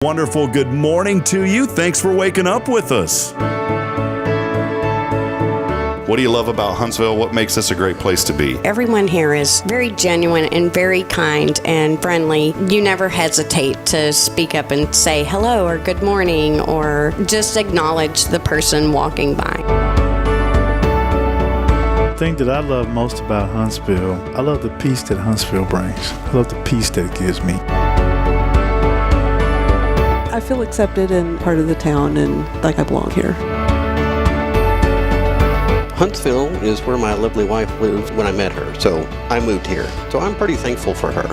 Wonderful good morning to you. Thanks for waking up with us. What do you love about Huntsville? What makes this a great place to be? Everyone here is very genuine and very kind and friendly. You never hesitate to speak up and say hello or good morning or just acknowledge the person walking by. The thing that I love most about Huntsville, I love the peace that Huntsville brings. I love the peace that it gives me. I feel accepted and part of the town and like I belong here. Huntsville is where my lovely wife lived when I met her, so I moved here. So I'm pretty thankful for her.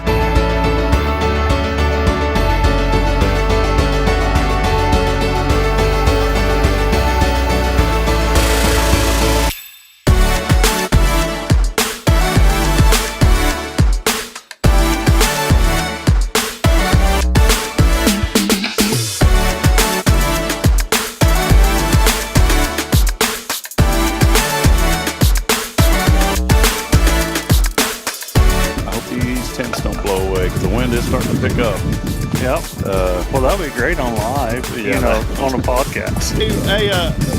Starting to pick up. Yep. Well, that'll be great on live, on a podcast. Hey,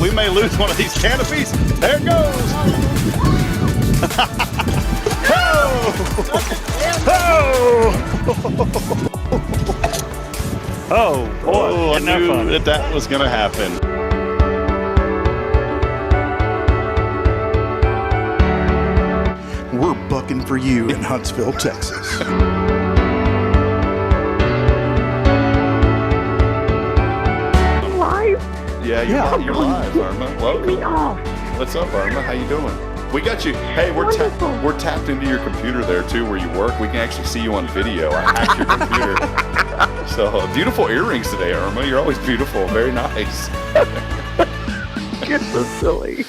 we may lose one of these canopies. There it goes. Oh, boy. I knew that was going to happen. We're bucking for you in Huntsville, Texas. Yeah, you're live, Irma. Welcome. What's up, Irma? How you doing? We got you. Hey, we're tapped into your computer there too, where you work. We can actually see you on video. I hacked your computer. So beautiful earrings today, Irma. You're always beautiful. Very nice. You're so silly.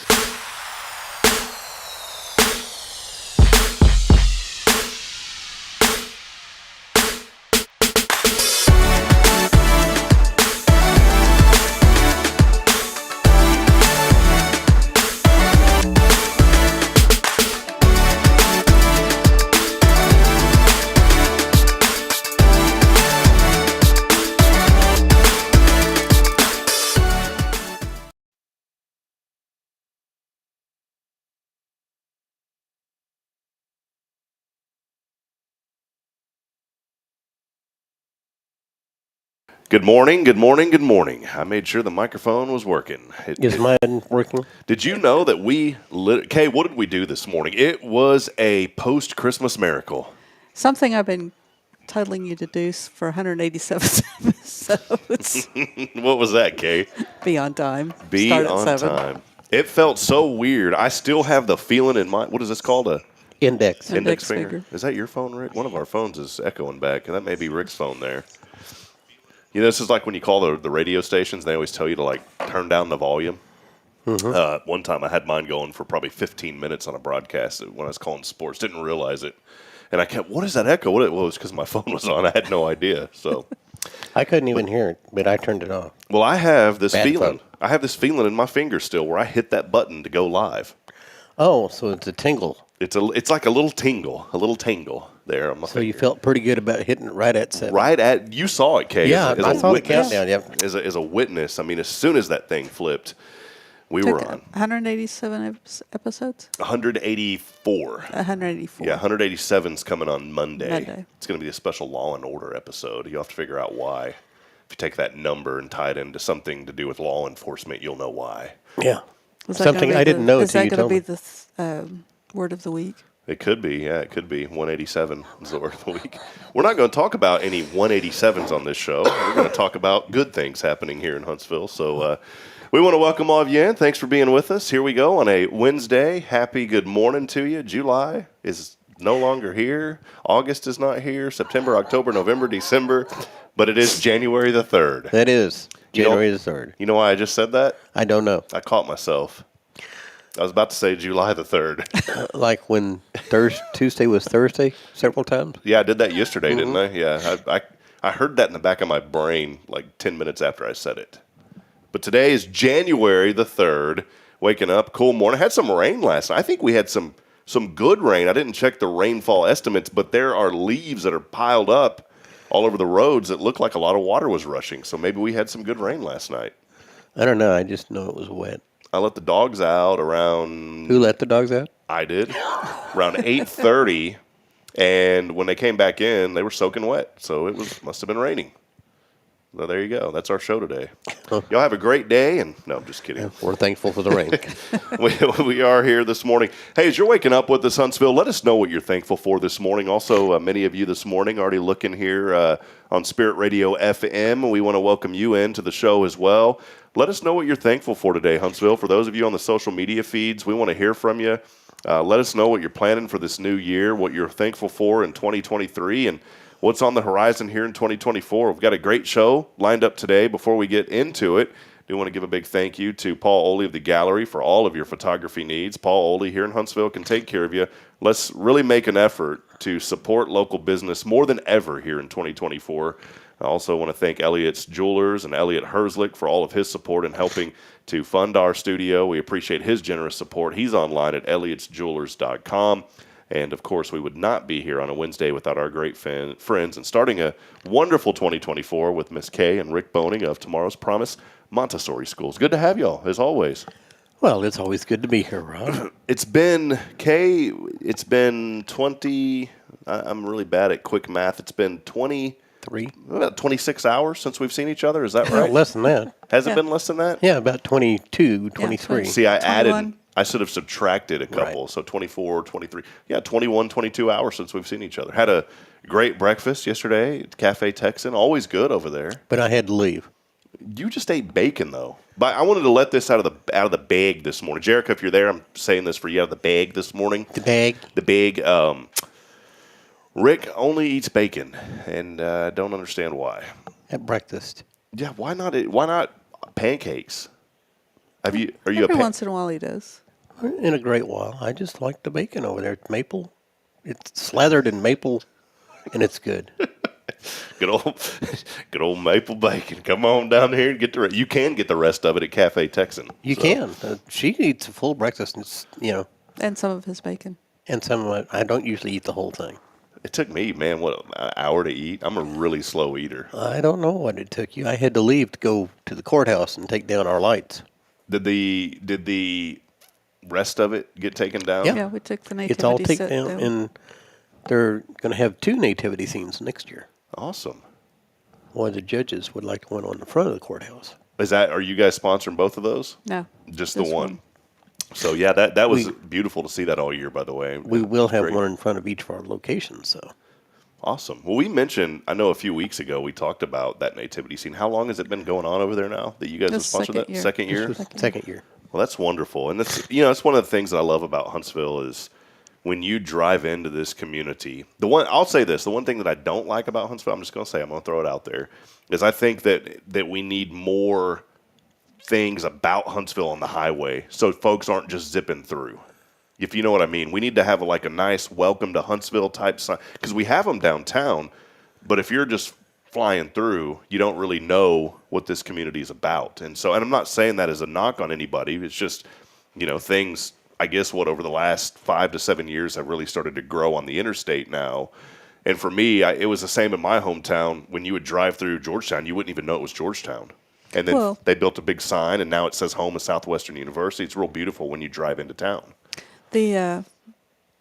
Good morning, good morning, good morning. I made sure the microphone was working. Is mine working? Did you know that Kaye, what did we do this morning? It was a post-Christmas miracle. Something I've been titling you to do for 187 episodes. What was that, Kaye? Be on time. Be Start on at 7. time. It felt so weird. I still have the feeling in my, what is this called? A Index finger. Is that your phone, Rick? One of our phones is echoing back. That may be Rick's phone there. You know, this is like when you call the radio stations, they always tell you to, turn down the volume. Mm-hmm. One time I had mine going for probably 15 minutes on a broadcast when I was calling sports. Didn't realize it. And I kept, what is that echo? Well, it was because my phone was on. I had no idea. So I couldn't even hear it, but I turned it off. Well, I have this feeling. I have this feeling in my finger still where I hit that button to go live. Oh, so it's a tingle. It's like a little tingle there on my finger. You felt pretty good about hitting it right at 7. You saw it, Kaye. Yeah, I saw the countdown. Yep. As a witness, I mean, as soon as that thing flipped, we were on. 187 episodes? 184. 184. Yeah, 187's coming on Monday. It's going to be a special Law and Order episode. You'll have to figure out why. If you take that number and tie it into something to do with law enforcement, you'll know why. Yeah. Something I didn't know until you told me. Is that going to be the word of the week? It could be, yeah. It could be. 187 is the word of the week. We're not going to talk about any 187s on this show. We're going to talk about good things happening here in Huntsville. So we want to welcome all of you in. Thanks for being with us. Here we go on a Wednesday. Happy good morning to you. July is no longer here. August is not here. September, October, November, December. But it is January the 3rd. That is January the 3rd. You know why I just said that? I don't know. I caught myself. I was about to say July the 3rd. Like when Tuesday was Thursday several times? Yeah, I did that yesterday, didn't I? Yeah, I heard that in the back of my brain like 10 minutes after I said it. But today is January the 3rd. Waking up, cool morning. Had some rain last night. I think we had some good rain. I didn't check the rainfall estimates, but there are leaves that are piled up all over the roads, it looked like a lot of water was rushing. So maybe we had some good rain last night. I don't know. I just know it was wet. I let the dogs out around. Who let the dogs out? I did. Around 8:30, and when they came back in, they were soaking wet. So must have been raining. So there you go. That's our show today. Y'all have a great day. And no, I'm just kidding. We're thankful for the rain. we are here this morning. Hey, as you're waking up with us, Huntsville, let us know what you're thankful for this morning. Also, many of you this morning already looking here on Spirit Radio FM. We want to welcome you into the show as well. Let us know what you're thankful for today, Huntsville. For those of you on the social media feeds, we want to hear from you. Let us know what you're planning for this new year, what you're thankful for in 2023, and what's on the horizon here in 2024. We've got a great show lined up today. Before we get into it, I do want to give a big thank you to Paul Oley of the Gallery for all of your photography needs. Paul Oley here in Huntsville can take care of you. Let's really make an effort to support local business more than ever here in 2024. I also want to thank Elliot's Jewelers and Elliot Herzlich for all of his support in helping to fund our studio. We appreciate his generous support. He's online at elliotsjewelers.com. And, of course, we would not be here on a Wednesday without our great friends. And starting a wonderful 2024 with Miss Kaye and Rick Boehning of Tomorrow's Promise Montessori Schools. Good to have y'all, as always. Well, it's always good to be here, Ron. It's been 20, I'm really bad at quick math. It's been about 26 hours since we've seen each other. Is that right? Less than that. Has it been less than that? Yeah, about 22, 23. See, I 21. added, I should have subtracted a couple. Right. So 24, 23. Yeah, 21, 22 hours since we've seen each other. Had a great breakfast yesterday at Cafe Texan. Always good over there. But I had to leave. You just ate bacon, though. But I wanted to let this out of the bag this morning. Jerica, if you're there, I'm saying this for you out of the bag this morning. The bag? The bag. Rick only eats bacon, and I don't understand why. At breakfast. Yeah, why not? Why not pancakes? Are you Every once in a while he does. In a great while. I just like the bacon over there. It's maple. It's slathered in maple, and it's good. Good old maple bacon. Come on down here and get the. You can get the rest of it at Cafe Texan. You can. She eats a full breakfast, and And some of his bacon. and some of it. I don't usually eat the whole thing. It took me, man, an hour to eat. I'm a really slow eater. I don't know what it took you. I had to leave to go to the courthouse and take down our lights. Did the rest of it get taken down? Yeah. Yeah, we took the nativity It's all taken set down, and they're going to have 2 nativity scenes next year. Awesome. One of the judges would like one on the front of the courthouse. Are you guys sponsoring both of those? No. Just the This one. So yeah, that was beautiful to see that all year, by the way. We will have Great. one in front of each of our locations. So Awesome. Well, we mentioned, I know a few weeks ago we talked about that nativity scene. How long has it been going on over there now that you guys have This sponsored that? second year. Second year? this was second year. Well, that's wonderful. And it's one of the things that I love about Huntsville is when you drive into this community. I'll say this, the one thing that I don't like about Huntsville, I'm going to throw it out there, is I think that we need more things about Huntsville on the highway so folks aren't just zipping through. If you know what I mean. We need to have a nice welcome to Huntsville type sign, because we have them downtown, but if you're just flying through, you don't really know what this community is about. And I'm not saying that as a knock on anybody. It's just, things, I guess, over the last 5 to 7 years have really started to grow on the interstate now. And for me, it was the same in my hometown. When you would drive through Georgetown, you wouldn't even know it was Georgetown. And then they built a big sign, and now it says home of Southwestern University. It's real beautiful when you drive into town. The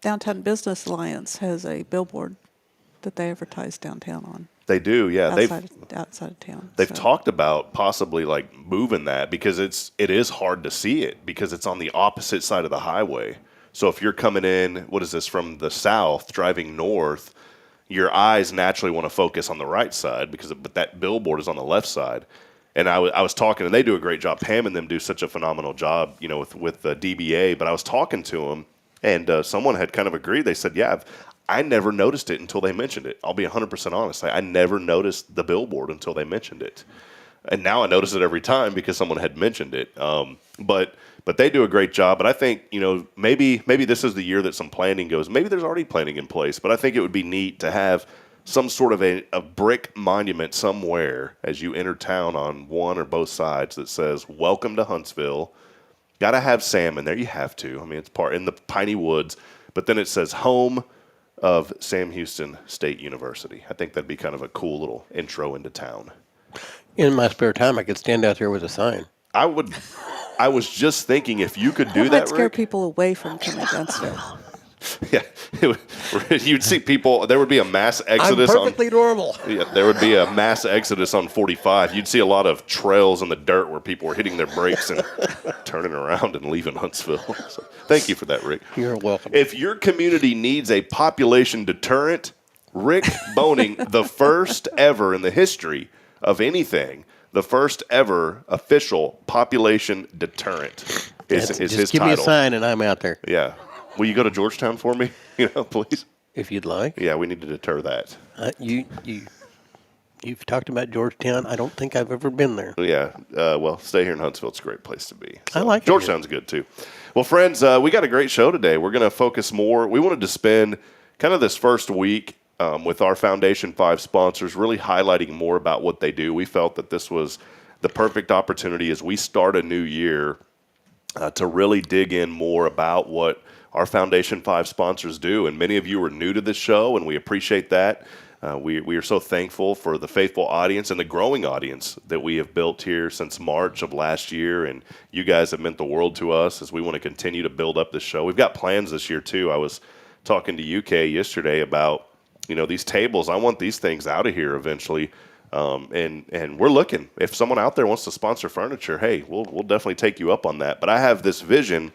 Downtown Business Alliance has a billboard that they advertise downtown on. They do, yeah. Outside of town. They've talked about possibly moving that because it is hard to see it because it's on the opposite side of the highway. So if you're coming in, what is this, from the south, driving north, your eyes naturally want to focus on the right side but that billboard is on the left side. And I was talking, and they do a great job. Pam and them do such a phenomenal job, with the DBA. But I was talking to them, and someone had kind of agreed. They said, yeah, I never noticed it until they mentioned it. I'll be 100% honest. I never noticed the billboard until they mentioned it. And now I notice it every time because someone had mentioned it. But they do a great job. But I think, maybe this is the year that some planning goes. Maybe there's already planning in place. But I think it would be neat to have some sort of a brick monument somewhere as you enter town on one or both sides that says, welcome to Huntsville. Got to have salmon there. You have to. I mean, it's part in the piney woods. But then it says home of Sam Houston State University. I think that'd be kind of a cool little intro into town. In my spare time, I could stand out there with a sign. I was just thinking if you could do That that, might scare Rick. people away from coming to Huntsville. Yeah, you'd see people. There would be a mass I'm exodus. perfectly normal. Yeah, there would be a mass exodus on 45. You'd see a lot of trails in the dirt where people were hitting their brakes and turning around and leaving Huntsville. So, thank you for that, Rick. You're welcome. If your community needs a population deterrent, Rick Boehning, the first ever in the history of anything, the first ever official population deterrent is Just his give title. me a sign and I'm out there. Yeah. Will you go to Georgetown for me? Please. If you'd like. Yeah, we need to deter that. You've talked about Georgetown. I don't think I've ever been there. Yeah. Well, stay here in Huntsville. It's a great place to be. I like it Georgetown's good too. Well, friends, we got a great show today. We're going to focus more. We wanted to spend kind of this first week with our Foundation 5 sponsors, really highlighting more about what they do. We felt that this was the perfect opportunity as we start a new year to really dig in more about what our Foundation 5 sponsors do. And many of you are new to this show, and we appreciate that. We are so thankful for the faithful audience and the growing audience that we have built here since March of last year. And you guys have meant the world to us as we want to continue to build up this show. We've got plans this year, too. I was talking to UK yesterday about, these tables. I want these things out of here eventually. And we're looking. If someone out there wants to sponsor furniture, hey, we'll definitely take you up on that. But I have this vision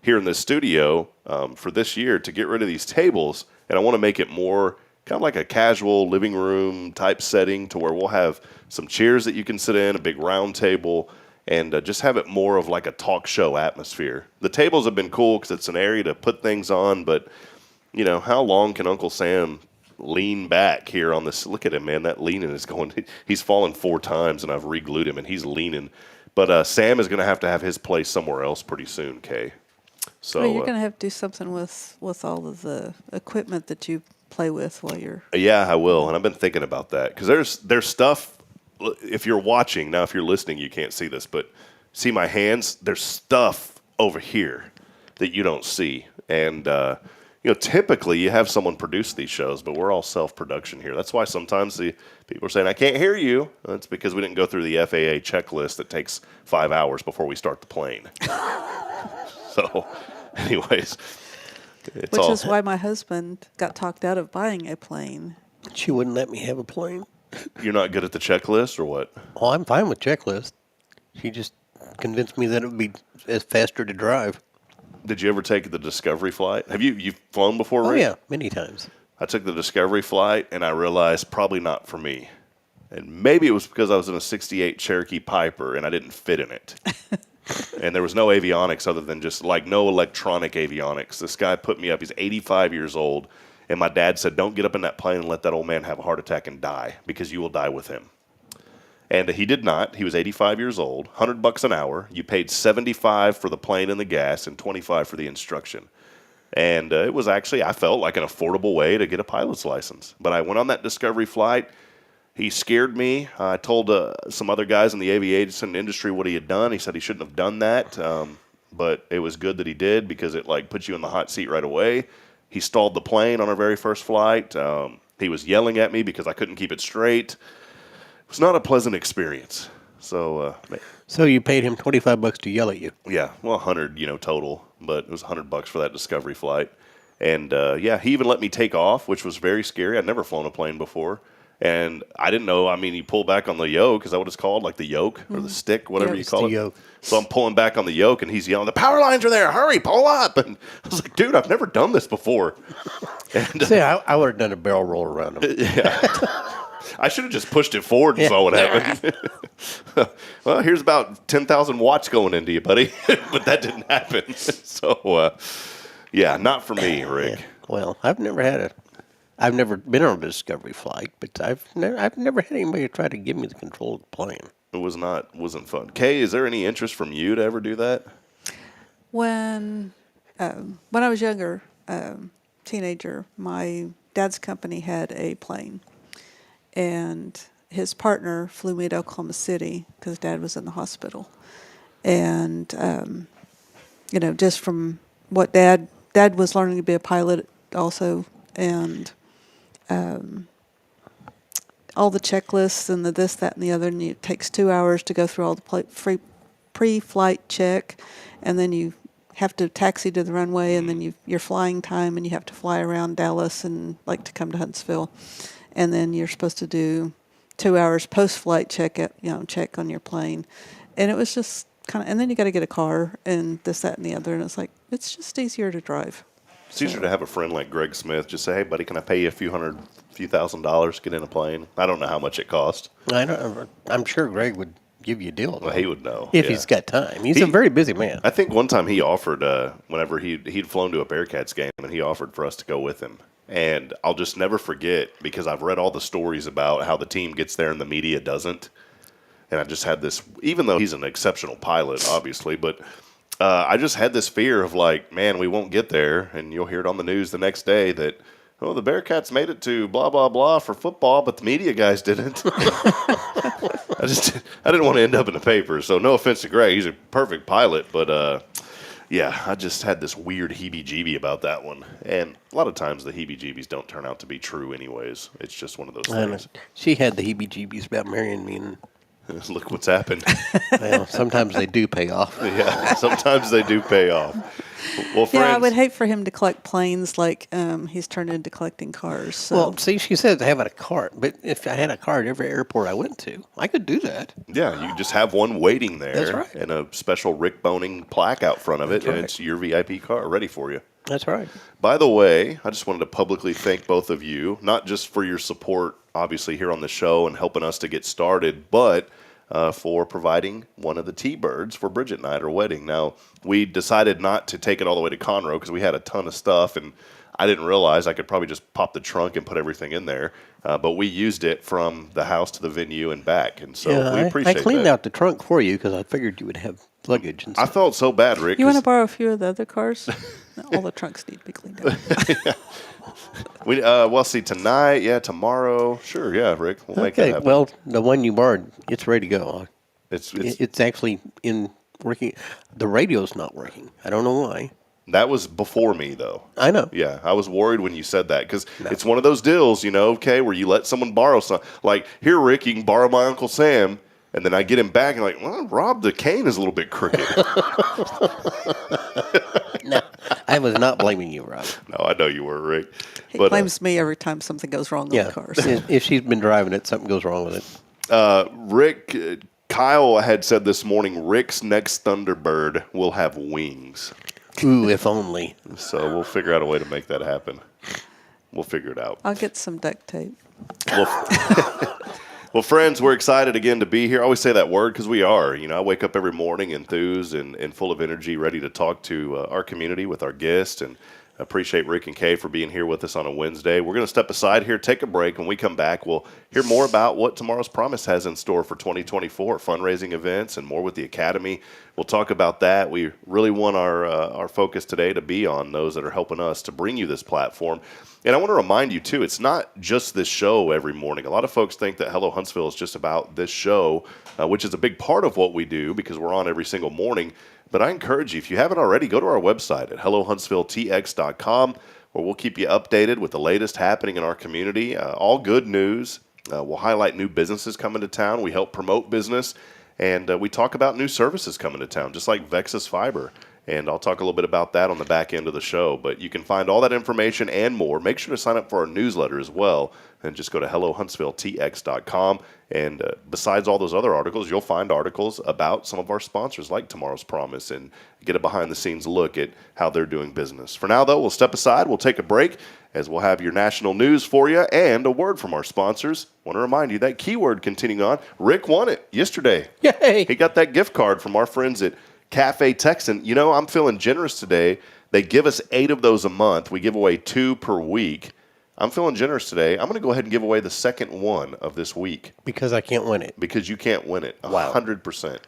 here in this studio for this year to get rid of these tables, and I want to make it more kind of like a casual living room type setting to where we'll have some chairs that you can sit in, a big round table, and just have it more of like a talk show atmosphere. The tables have been cool because it's an area to put things on, but, how long can Uncle Sam lean back here on this? Look at him, man. That leaning is going. He's fallen 4 times, and I've re-glued him, and he's leaning. But Sam is going to have his place somewhere else pretty soon, Kaye. So Well, you're going to have to do something with all of the equipment that you play with while you're... Yeah, I will, and I've been thinking about that because there's stuff. If you're watching now, if you're listening, you can't see this, but see my hands. There's stuff over here that you don't see, and typically you have someone produce these shows, but we're all self-production here. That's why sometimes the people are saying, I can't hear you. That's because we didn't go through the FAA checklist that takes 5 hours before we start the plane. So, anyways. Which is why my husband got talked out of buying a plane. She wouldn't let me have a plane. You're not good at the checklist or what? Oh, I'm fine with checklist. She just convinced me that it would be faster to drive. Did you ever take the Discovery flight? Have you flown before, Oh, Rick? yeah, many times. I took the Discovery flight, and I realized probably not for me. And maybe it was because I was in a 68 Cherokee Piper, and I didn't fit in it. And there was no avionics other than just, no electronic avionics. This guy put me up. He's 85 years old, and my dad said, don't get up in that plane and let that old man have a heart attack and die, because you will die with him. And he did not. He was 85 years old, $100 an hour. You paid $75 for the plane and the gas and $25 for the instruction. And it was actually, I felt like an affordable way to get a pilot's license. But I went on that Discovery flight. He scared me. I told some other guys in the aviation industry what he had done. He said he shouldn't have done that, but it was good that he did because it puts you in the hot seat right away. He stalled the plane on our very first flight. He was yelling at me because I couldn't keep it straight. It was not a pleasant experience. So you paid him $25 to yell at you. Yeah, well, 100, total, but it was $100 for that Discovery flight. And he even let me take off, which was very scary. I'd never flown a plane before. And I didn't know, you pull back on the yoke. Is that what it's called? Like the yoke or the stick, whatever you call it? Yoke. So I'm pulling back on the yoke, and he's yelling, the power lines are there. Hurry, pull up. And I was like, dude, I've never done this before. And, See, I would have done a barrel roll around him. Yeah. I should have just pushed it forward and saw what happened. Well, here's about 10,000 watts going into you, buddy. But that didn't happen. So, not for me, Rick. Yeah. Well, I've never been on a Discovery flight, but I've never had anybody try to give me the control of the plane. It wasn't fun. Kaye, is there any interest from you to ever do that? When I was younger, teenager, my dad's company had a plane, and his partner flew me to Oklahoma City because Dad was in the hospital. And just from what Dad was learning to be a pilot also and all the checklists and the this, that, and the other. And it takes 2 hours to go through all the pre-flight check, and then you have to taxi to the runway, and then your flying time, and you have to fly around Dallas and like to come to Huntsville, and then you're supposed to do 2 hours post-flight check on your plane, and it was just kind of, and then you got to get a car and this, that, and the other, and it's like it's just easier to drive. It's easier to have a friend like Greg Smith just say, hey, buddy, can I pay you a few $1,000 to get in a plane? I don't know how much it cost. I'm sure Greg would give you a deal. Well, he would know. If he's got time. He's a very busy man. I think one time he offered, whenever he'd flown to a Bearcats game, and he offered for us to go with him. And I'll just never forget, because I've read all the stories about how the team gets there and the media doesn't. And I just had this, even though he's an exceptional pilot, obviously, but I just had this fear of like, man, we won't get there, and you'll hear it on the news the next day that, oh, the Bearcats made it to blah, blah, blah for football, but the media guys didn't. I didn't want to end up in the paper, so no offense to Greg. He's a perfect pilot, but yeah, I just had this weird heebie-jeebie about that one. And a lot of times the heebie-jeebies don't turn out to be true anyways. It's just one of those things. She had the heebie-jeebies about marrying me, and look what's happened. well, sometimes they do pay off. Yeah, sometimes they do pay off. Well, friends, Yeah, I would hate for him to collect planes like he's turned into collecting cars. So. Well, see, she said having a cart, but if I had a car at every airport I went to, I could do that. yeah, you just have one waiting there. That's right. And a special Rick Boehning plaque out front of it, and it's your VIP car ready for you. That's right. By the way, I just wanted to publicly thank both of you, not just for your support, obviously, here on the show and helping us to get started, but for providing one of the T-Birds for Bridget and I at her wedding. Now, we decided not to take it all the way to Conroe because we had a ton of stuff, and I didn't realize I could probably just pop the trunk and put everything in there. But we used it from the house to the venue and back, and so we appreciate that. I cleaned out the trunk for you because I figured you would have luggage and stuff. I felt so bad, Rick. You want to borrow a few of the other cars? All the trunks need to be cleaned out. Well, see, tonight, tomorrow, sure, Rick, we'll make that happen. Well, the one you borrowed, it's ready to go. It's actually in working. The radio's not working. I don't know why. That was before me, though. I know. Yeah, I was worried when you said that because it's one of those deals, where you let someone borrow something. Like, here, Rick, you can borrow my Uncle Sam, and then I get him back and like, well, Rob, the cane is a little bit crooked. No, I was not blaming you, Rob. No, I know you were, Rick. He blames me every time something goes wrong with the cars. If she's been driving it, something goes wrong with it. Rick, Kyle had said this morning, Rick's next Thunderbird will have wings. Ooh, if only. So we'll figure out a way to make that happen. We'll figure it out. I'll get some duct tape. Well, friends, we're excited again to be here. I always say that word because we are. I wake up every morning enthused and full of energy, ready to talk to our community with our guests, and appreciate Rick and Kaye for being here with us on a Wednesday. We're going to step aside here, take a break. When we come back, we'll hear more about what Tomorrow's Promise has in store for 2024, fundraising events, and more with the Academy. We'll talk about that. We really want our focus today to be on those that are helping us to bring you this platform. And I want to remind you, too, it's not just this show every morning. A lot of folks think that Hello Huntsville is just about this show, which is a big part of what we do because we're on every single morning. But I encourage you, if you haven't already, go to our website at hellohuntsvilletx.com, where we'll keep you updated with the latest happening in our community. All good news. We'll highlight new businesses coming to town. We help promote business, and we talk about new services coming to town, just like Vexus Fiber. And I'll talk a little bit about that on the back end of the show. But you can find all that information and more. Make sure to sign up for our newsletter as well. And just go to hellohuntsvilletx.com. And besides all those other articles, you'll find articles about some of our sponsors like Tomorrow's Promise and get a behind-the-scenes look at how they're doing business. For now, though, we'll step aside. We'll take a break as we'll have your national news for you and a word from our sponsors. I want to remind you that keyword continuing on. Rick won it yesterday. Yay! He got that gift card from our friends at Cafe Texan. I'm feeling generous today. They give us 8 of those a month. We give away 2 per week. I'm feeling generous today. I'm going to go ahead and give away the second one of this week. Because I can't win it. Because you can't win it. Wow. 100%.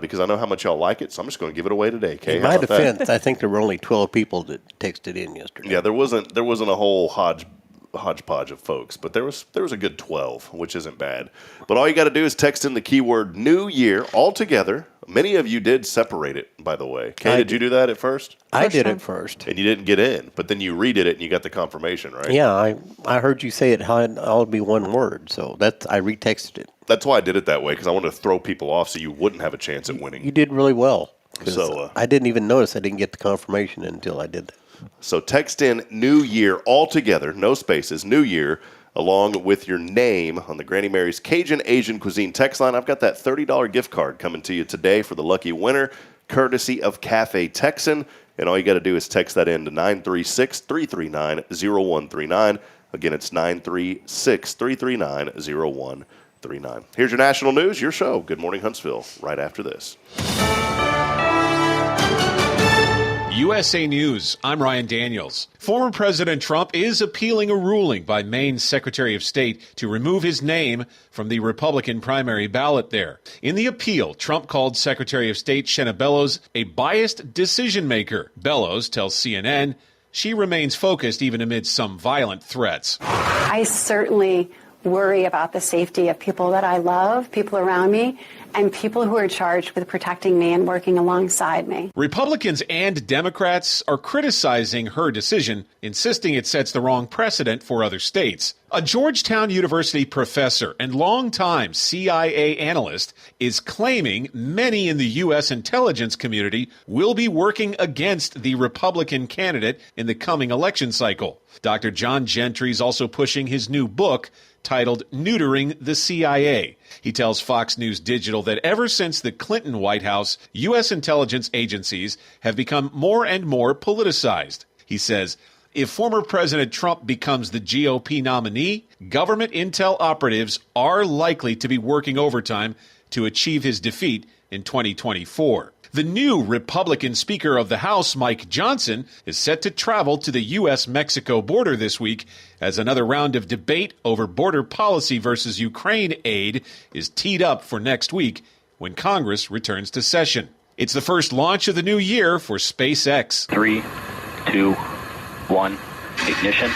Because I know how much y'all like it, so I'm just going to give it away today. Kaye, in my defense, I think there were only 12 people that texted in yesterday. Yeah, there wasn't a whole hodgepodge of folks, but there was a good 12, which isn't bad. But all you got to do is text in the keyword New Year all together, Many of you did separate it, by the way. Kaye, I did you do that at first? I did time. it first. And you didn't get in, but then you redid it and you got the confirmation, right? Yeah, I heard you say it had all be one word, so I retexted it. That's why I did it that way, because I wanted to throw people off so you wouldn't have a chance at winning. You did really well. So, I didn't even notice I didn't get the confirmation until I did that. So text in New Year all together, no spaces, New Year, along with your name on the Granny Mary's Cajun Asian Cuisine text line. I've got that $30 gift card coming to you today for the lucky winner, courtesy of Cafe Texan. And all you got to do is text that in to 936-339-0139. Again, it's 936-339-0139. Here's your national news, your show, Good Morning Huntsville, right after this. USA News, I'm Ryan Daniels. Former President Trump is appealing a ruling by Maine's Secretary of State to remove his name from the Republican primary ballot there. In the appeal, Trump called Secretary of State Shenna Bellows a biased decision maker. Bellows tells CNN she remains focused even amid some violent threats. I certainly worry about the safety of people that I love, people around me, and people who are charged with protecting me and working alongside me. Republicans and Democrats are criticizing her decision, insisting it sets the wrong precedent for other states. A Georgetown University professor and longtime CIA analyst is claiming many in the U.S. intelligence community will be working against the Republican candidate in the coming election cycle. Dr. John Gentry is also pushing his new book titled Neutering the CIA. He tells Fox News Digital that ever since the Clinton White House, U.S. intelligence agencies have become more and more politicized. He says, if former President Trump becomes the GOP nominee, government intel operatives are likely to be working overtime to achieve his defeat in 2024. The new Republican Speaker of the House, Mike Johnson, is set to travel to the U.S.-Mexico border this week as another round of debate over border policy versus Ukraine aid is teed up for next week when Congress returns to session. It's the first launch of the new year for SpaceX. 3, 2, 1, ignition,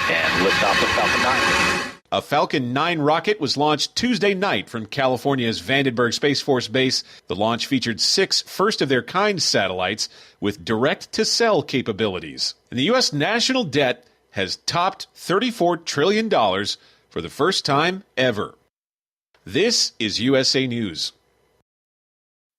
and liftoff of Falcon 9. A Falcon 9 rocket was launched Tuesday night from California's Vandenberg Space Force Base. The launch featured 6 first-of-their-kind satellites with direct-to-cell capabilities. And the U.S. national debt has topped $34 trillion for the first time ever. This is USA News.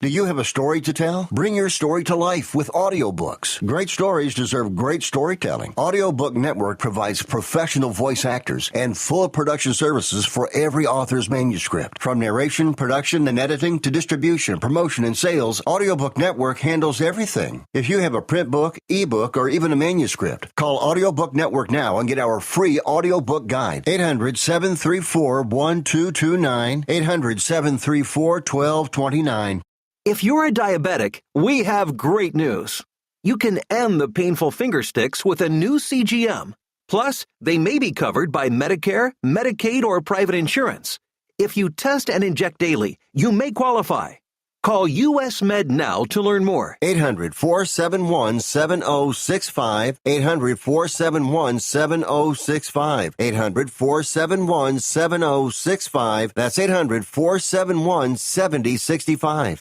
Do you have a story to tell? Bring your story to life with audiobooks. Great stories deserve great storytelling. Audiobook Network provides professional voice actors and full production services for every author's manuscript. From narration, production, and editing to distribution, promotion, and sales, Audiobook Network handles everything. If you have a print book, ebook, or even a manuscript, call Audiobook Network now and get our free audiobook guide. 800-734-1229, 800-734-1229. If you're a diabetic, we have great news. You can end the painful finger sticks with a new CGM. Plus, they may be covered by Medicare, Medicaid, or private insurance. If you test and inject daily, you may qualify. Call US Med now to learn more. 800-471-7065. 800-471-7065. 800-471-7065. That's 800-471-7065.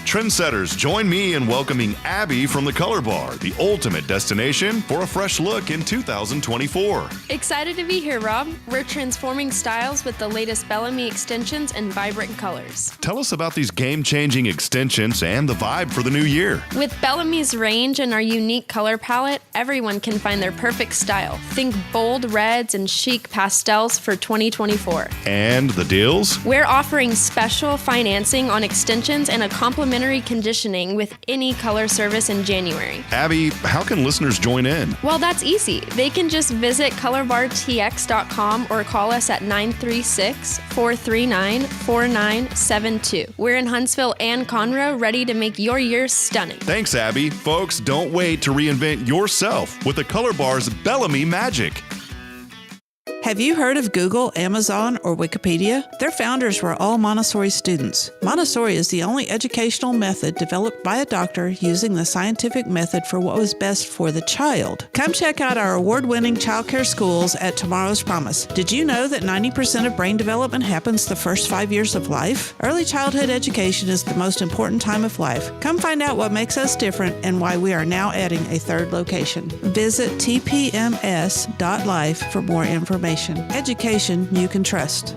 Trendsetters, join me in welcoming Abby from the Color Bar, the ultimate destination for a fresh look in 2024. Excited to be here, Rob. We're transforming styles with the latest Bellamy extensions and vibrant colors. Tell us about these game-changing extensions and the vibe for the new year. With Bellamy's range and our unique color palette, everyone can find their perfect style. Think bold reds and chic pastels for 2024. And the deals? We're offering special financing on extensions and a complimentary conditioning with any color service in January. Abby, how can listeners join in? Well, that's easy. They can just visit colorbartx.com or call us at 936-439-4972. We're in Huntsville and Conroe, ready to make your year stunning. Thanks, Abby. Folks, don't wait to reinvent yourself with the Color Bar's Bellamy magic. Have you heard of Google, Amazon, or Wikipedia? Their founders were all Montessori students. Montessori is the only educational method developed by a doctor using the scientific method for what was best for the child. Come check out our award-winning childcare schools at Tomorrow's Promise. Did you know that 90% of brain development happens the first 5 years of life? Early childhood education is the most important time of life. Come find out what makes us different and why we are now adding a third location. Visit tpms.life for more information. Education you can trust.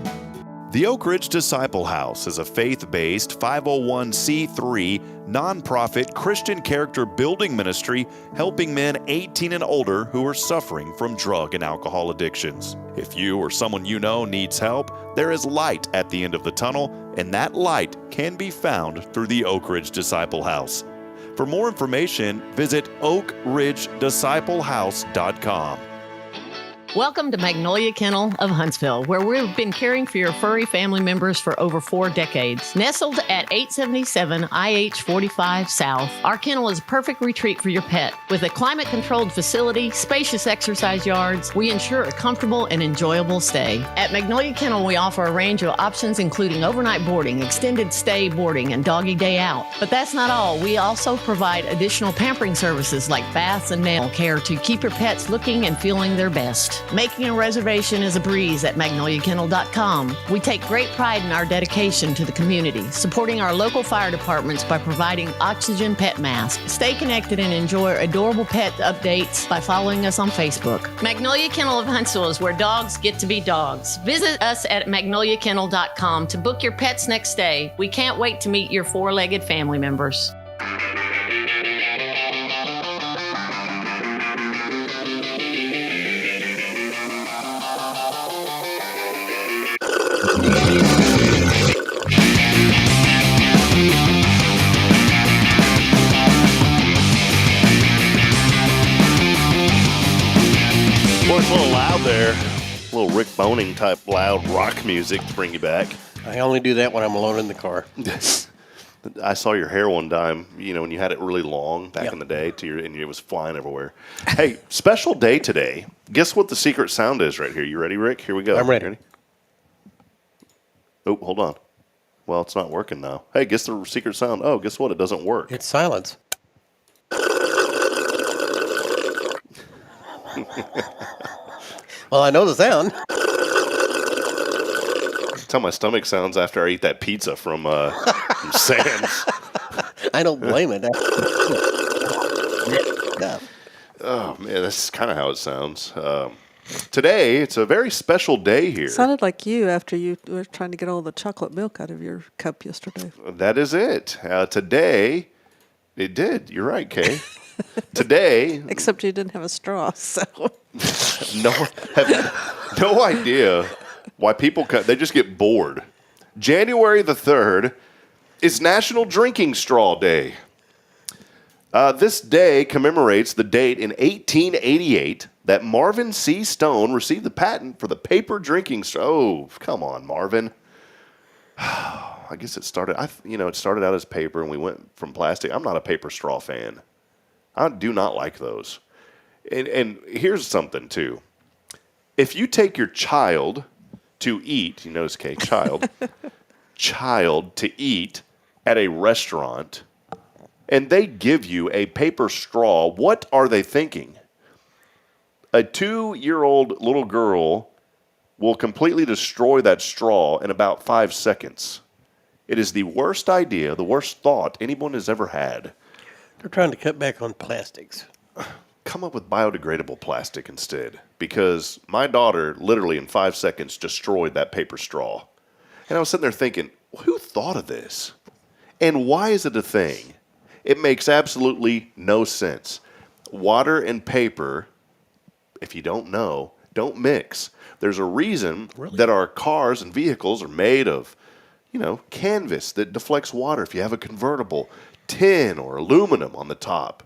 The Oak Ridge Disciple House is a faith-based 501c3 nonprofit Christian character building ministry helping men 18 and older who are suffering from drug and alcohol addictions. If you or someone you know needs help, there is light at the end of the tunnel, and that light can be found through the Oak Ridge Disciple House. For more information, visit oakridgedisciplehouse.com. Welcome to Magnolia Kennel of Huntsville, where we've been caring for your furry family members for over 4 decades. Nestled at 877 IH 45 South, our kennel is a perfect retreat for your pet. With a climate-controlled facility, spacious exercise yards, we ensure a comfortable and enjoyable stay. At Magnolia Kennel, we offer a range of options including overnight boarding, extended stay boarding, and doggy day out. But that's not all. We also provide additional pampering services like baths and nail care to keep your pets looking and feeling their best. Making a reservation is a breeze at magnoliakennel.com. We take great pride in our dedication to the community, supporting our local fire departments by providing oxygen pet masks. Stay connected and enjoy adorable pet updates by following us on Facebook. Magnolia Kennel of Huntsville is where dogs get to be dogs. Visit us at magnoliakennel.com to book your pet's next stay. We can't wait to meet your 4-legged family members. Boy, it's a little loud there. A little Rick Boehning type loud rock music to bring you back. I only do that when I'm alone in the car. I saw your hair one time, when you had it really long back in the day, and it was flying everywhere. Hey, special day today. Guess what the secret sound is right here? You ready, Rick? Here we go. I'm ready. Oh, hold on. Well, it's not working now. Hey, guess the secret sound. Oh, guess what? It doesn't work. It's silence. Well, I know the sound. That's how my stomach sounds after I eat that pizza from Sam's. I don't blame it. Oh, man, that's kind of how it sounds. Today, it's a very special day here. Sounded like you after you were trying to get all the chocolate milk out of your cup yesterday. That is it. Today, it did. You're right, Kaye. Today, except you didn't have a straw, so have no idea why people they just get bored. January the 3rd is National Drinking Straw Day. This day commemorates the date in 1888 that Marvin C. Stone received the patent for the paper drinking straw. Oh, come on, Marvin. I guess it started. It started out as paper, and we went from plastic. I'm not a paper straw fan. I do not like those. And here's something, too. If you take your child to eat, you notice, Kaye, child to eat at a restaurant, and they give you a paper straw, what are they thinking? A 2-year-old little girl will completely destroy that straw in about 5 seconds. It is the worst idea, the worst thought anyone has ever had. They're trying to cut back on plastics. Come up with biodegradable plastic instead, because my daughter literally in 5 seconds destroyed that paper straw. And I was sitting there thinking, who thought of this? And why is it a thing? It makes absolutely no sense. Water and paper, if you don't know, don't mix. There's a reason that our cars and vehicles are made of, canvas that deflects water if you have a convertible, tin or aluminum on the top.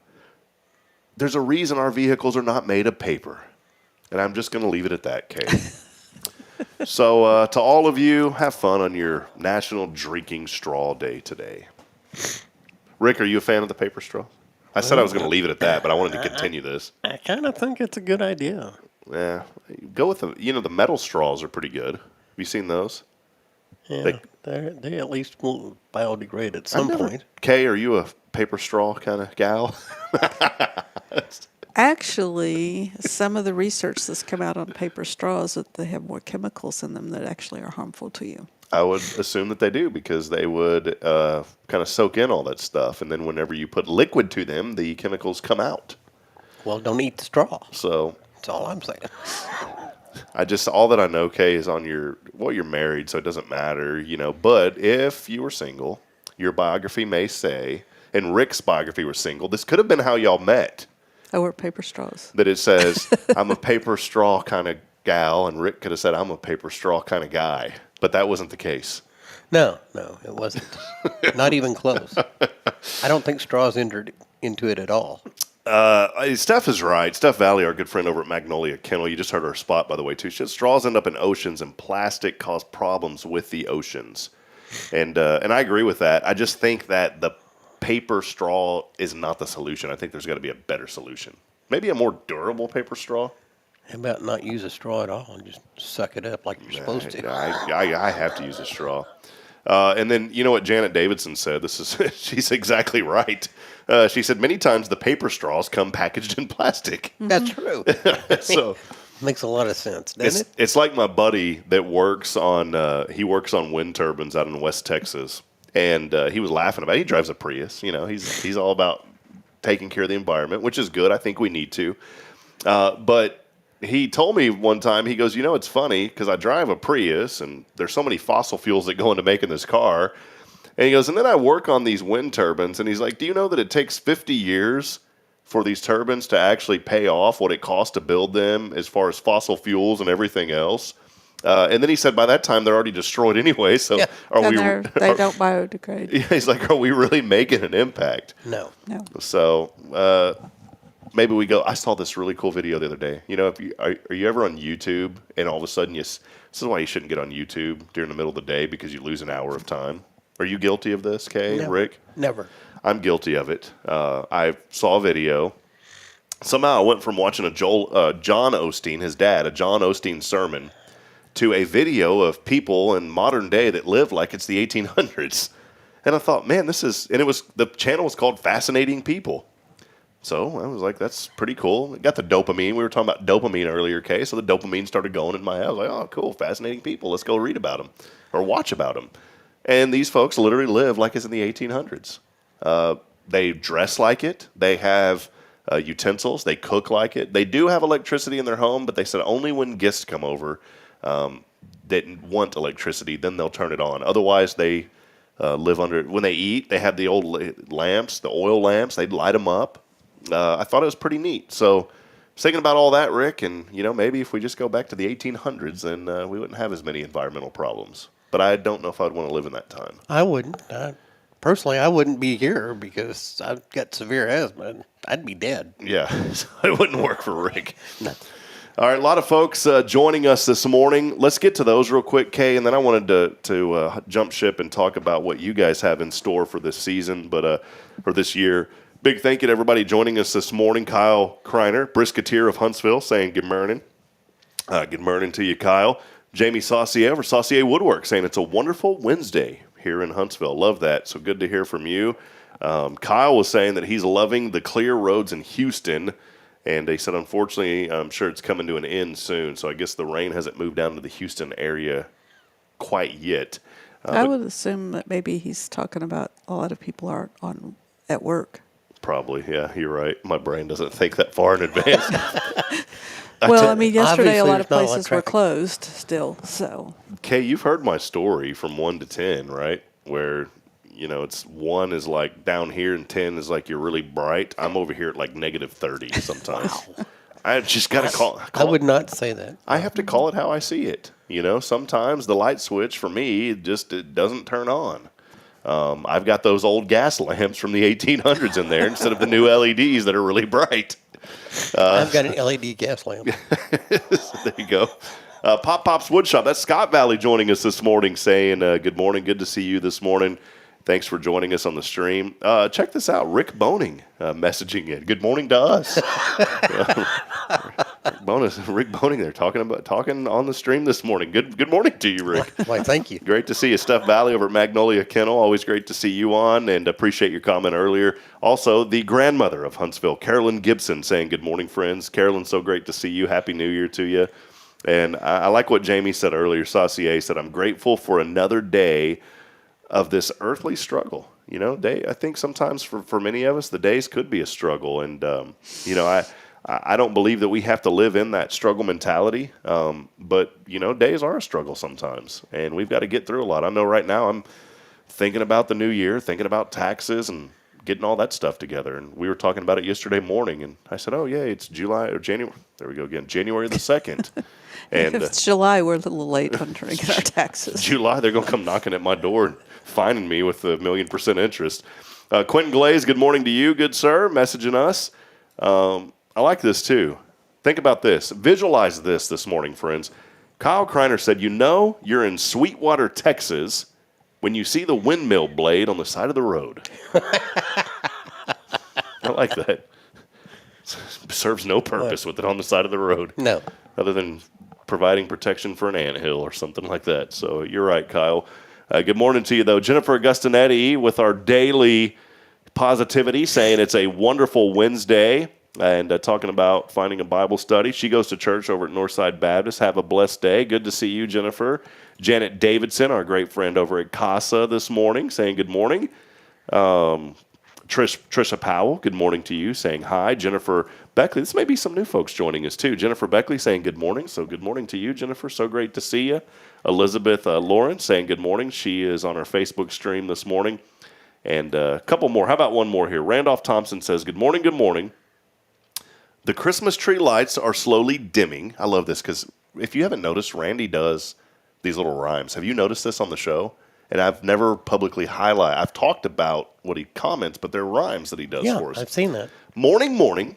There's a reason our vehicles are not made of paper. And I'm just going to leave it at that, Kaye. So to all of you, have fun on your National Drinking Straw Day today. Rick, are you a fan of the paper straw? I said I was going to leave it at that, but I wanted to continue this. I kind of think it's a good idea. Yeah, go with the metal straws are pretty good. Have you seen those? Yeah, they at least will biodegrade at some point. Kaye, are you a paper straw kind of gal? Actually, some of the research that's come out on paper straws that they have more chemicals in them that actually are harmful to you. I would assume that they do because they would kind of soak in all that stuff, and then whenever you put liquid to them, the chemicals come out. Well, don't eat the straw. So that's all I'm saying. All that I know, Kaye, is you're married, so it doesn't matter, But if you were single, your biography may say, and Rick's biography was single. This could have been how y'all met. I wear paper straws. That it says, I'm a paper straw kind of gal, and Rick could have said, I'm a paper straw kind of guy. But that wasn't the case. No, it wasn't. Not even close. I don't think straws entered into it at all. Steph is right. Steph Valley, our good friend over at Magnolia Kennel, you just heard her spot, by the way, too. She said straws end up in oceans, and plastic cause problems with the oceans. And I agree with that. I just think that the paper straw is not the solution. I think there's got to be a better solution. Maybe a more durable paper straw. How about not use a straw at all and just suck it up like you're supposed to? I have to use a straw. And then, you know what Janet Davidson said? She's exactly right. She said many times the paper straws come packaged in plastic. That's true. So makes a lot of sense, doesn't it? It's like my buddy that works on wind turbines out in West Texas, and he was laughing about it. He drives a Prius. He's all about taking care of the environment, which is good. I think we need to. But he told me one time, he goes, it's funny because I drive a Prius and there's so many fossil fuels that go into making this car. And he goes, and then I work on these wind turbines. And he's like, do you know that it takes 50 years for these turbines to actually pay off what it costs to build them as far as fossil fuels and everything else? And then he said, by that time, they're already destroyed anyway. So they don't biodegrade. Yeah, he's like, are we really making an impact? No. So maybe we go. I saw this really cool video the other day. Are you ever on YouTube and all of a sudden this is why you shouldn't get on YouTube during the middle of the day because you lose an hour of time. Are you guilty of this, Kaye, Rick? Never. I'm guilty of it. I saw a video. Somehow I went from watching a John Osteen, his dad, a John Osteen sermon, to a video of people in modern day that live like it's the 1800s. And I thought, man, the channel was called Fascinating People. So I was like, that's pretty cool. It got the dopamine. We were talking about dopamine earlier, Kaye. So the dopamine started going in my head. I was like, oh, cool, fascinating people. Let's go read about them or watch about them. And these folks literally live like it's in the 1800s. They dress like it. They have utensils. They cook like it. They do have electricity in their home, but they said only when guests come over that want electricity, then they'll turn it on. Otherwise, they live under it. When they eat, they have the old lamps, the oil lamps. They'd light them up. I thought it was pretty neat. So I was thinking about all that, Rick, and maybe if we just go back to the 1800s, then we wouldn't have as many environmental problems. But I don't know if I'd want to live in that time. I wouldn't. Personally, I wouldn't be here because I've got severe asthma. I'd be dead. Yeah, so it wouldn't work for Rick. No. All right, a lot of folks joining us this morning. Let's get to those real quick, Kaye, and then I wanted to jump ship and talk about what you guys have in store for this season, but for this year. Big thank you to everybody joining us this morning. Kyle Kreiner, Brisketeer of Huntsville, saying good morning. Good morning to you, Kyle. Jamie Saucier over Saucier Woodwork saying it's a wonderful Wednesday here in Huntsville. Love that. So good to hear from you. Kyle was saying that he's loving the clear roads in Houston. And he said, unfortunately, I'm sure it's coming to an end soon. So I guess the rain hasn't moved down to the Houston area quite yet. I would assume that maybe he's talking about a lot of people are at work. Probably, yeah, you're right. My brain doesn't think that far in advance. Well, yesterday a lot of places were closed still, so. Kaye, you've heard my story from 1 to 10, right? Where, it's 1 is like down here and 10 is like you're really bright. I'm over here at like negative 30 sometimes. Wow. I just got to call I would not say that. I have to call it how I see it. Sometimes the light switch for me, it doesn't turn on. I've got those old gas lamps from the 1800s in there instead of the new LEDs that are really bright. I've got an LED gas lamp. There you go. Pop Pop's Woodshop. That's Scott Valley joining us this morning saying, good morning. Good to see you this morning. Thanks for joining us on the stream. Check this out. Rick Boehning messaging in. Good morning to us. Rick Boehning there talking on the stream this morning. Good morning to you, Rick. Why, thank you. Great to see you. Steph Valley over at Magnolia Kennel. Always great to see you on, and appreciate your comment earlier. Also, the grandmother of Huntsville, Carolyn Gibson, saying good morning, friends. Carolyn, so great to see you. Happy New Year to you. And I like what Jamie said earlier. Saucier said, I'm grateful for another day of this earthly struggle. You know, I think sometimes for many of us, the days could be a struggle. And, I don't believe that we have to live in that struggle mentality. But, days are a struggle sometimes. And we've got to get through a lot. I know right now I'm thinking about the new year, thinking about taxes and getting all that stuff together. And we were talking about it yesterday morning. And I said, oh, yeah, it's July or January. There we go again. January the 2nd. And if it's July, we're a little late on getting our taxes. July, they're going to come knocking at my door and fining me with 1,000,000% interest. Quentin Glaze, good morning to you, good sir, messaging us. I like this too. Think about this. Visualize this morning, friends. Kyle Kreiner said, you're in Sweetwater, Texas, when you see the windmill blade on the side of the road. I like that. Serves no purpose with it on the side of the road. No. Other than providing protection for an anthill or something like that. So you're right, Kyle. Good morning to you, though. Jennifer Augustinetti with our daily positivity, saying it's a wonderful Wednesday and talking about finding a Bible study. She goes to church over at Northside Baptist. Have a blessed day. Good to see you, Jennifer. Janet Davidson, our great friend over at CASA this morning, saying good morning. Trisha Powell, good morning to you, saying hi. Jennifer Beckley, this may be some new folks joining us too. Jennifer Beckley saying good morning. So good morning to you, Jennifer. So great to see you. Elizabeth Lawrence saying good morning. She is on our Facebook stream this morning. And a couple more. How about one more here? Randolph Thompson says good morning, good morning. The Christmas tree lights are slowly dimming. I love this because if you haven't noticed, Randy does these little rhymes. Have you noticed this on the show? And I've never publicly highlighted. I've talked about what he comments, but they're rhymes that he does for us. Yeah, I've seen that. Morning, morning.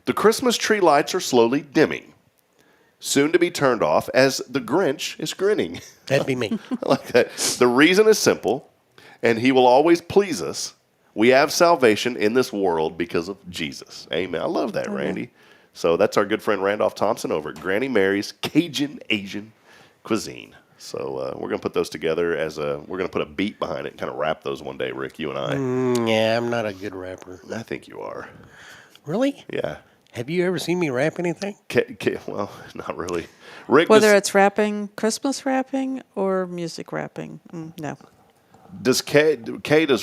The Christmas tree lights are slowly dimming. Soon to be turned off as the Grinch is grinning. That'd be me. I like that. The reason is simple, and he will always please us. We have salvation in this world because of Jesus. Amen. I love that, Randy. So that's our good friend Randolph Thompson over at Granny Mary's Cajun Asian Cuisine. So we're going to put those together we're going to put a beat behind it and kind of rap those one day, Rick, you and I. Yeah, I'm not a good rapper. I think you are. Really? Yeah. Have you ever seen me rap anything? Well, not really. Rick, whether it's rapping, Christmas rapping, or music rapping, no. Does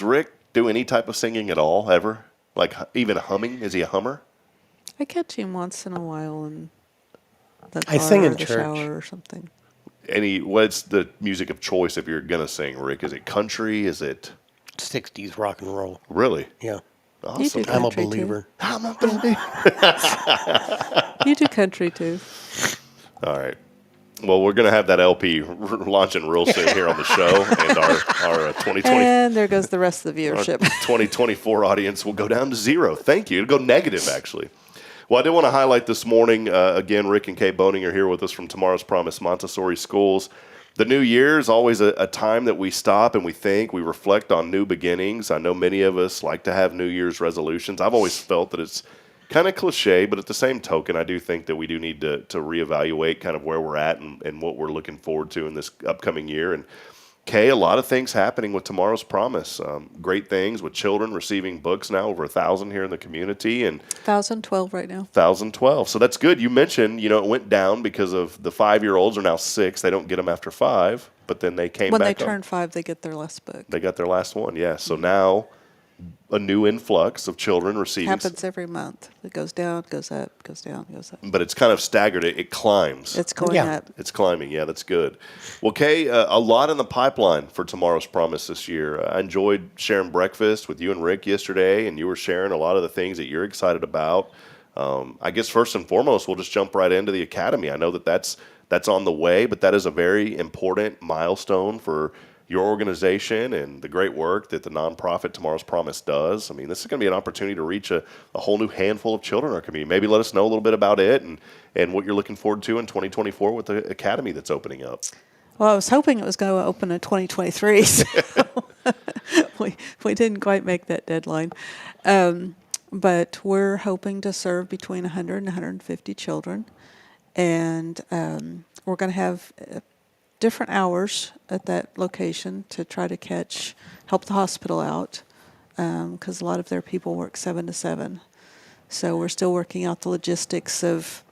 Rick do any type of singing at all, ever? Like even humming? Is he a hummer? I catch him once in a while in the car I sing in or the church. shower or something. What's the music of choice if you're going to sing, Rick? Is it country? Is it 60s rock and roll? Really? Yeah. Awesome. I'm a believer. I'm a believer. You do country too. All right. Well, we're going to have that LP launching real soon here on the show, and our 2020. And there goes the rest of the viewership. Our 2024 audience will go down to zero. Thank you. It'll go negative, actually. Well, I did want to highlight this morning, again, Rick and Kaye Boehning are here with us from Tomorrow's Promise Montessori Schools. The new year is always a time that we stop and we think, we reflect on new beginnings. I know many of us like to have New Year's resolutions. I've always felt that it's kind of cliche, but at the same token, I do think that we do need to reevaluate kind of where we're at and what we're looking forward to in this upcoming year. And Kaye, a lot of things happening with Tomorrow's Promise. Great things with children receiving books now, over 1,000 here in the community. And 1,012 right now. 1,012. So that's good. You mentioned, it went down because of the 5-year-olds are now 6. They don't get them after 5, but then they came back When they up. turn 5, they get their last book. They got their last one, yeah. So now a new influx of children receiving. Happens every month. It goes down, goes up, goes down, goes up. But it's kind of staggered. It climbs. It's going up. It's climbing. Yeah, that's good. Well, Kaye, a lot in the pipeline for Tomorrow's Promise this year. I enjoyed sharing breakfast with you and Rick yesterday, and you were sharing a lot of the things that you're excited about. I guess first and foremost, we'll just jump right into the academy. I know that's on the way, but that is a very important milestone for your organization and the great work that the nonprofit Tomorrow's Promise does. I mean, this is going to be an opportunity to reach a whole new handful of children in our community. Maybe let us know a little bit about it and what you're looking forward to in 2024 with the academy that's opening up. Well, I was hoping it was going to open in 2023, so we didn't quite make that deadline. but we're hoping to serve between 100 and 150 children, and we're going to have different hours at that location to try to help the hospital out, because a lot of their people work 7 to 7. So we're still working out the logistics of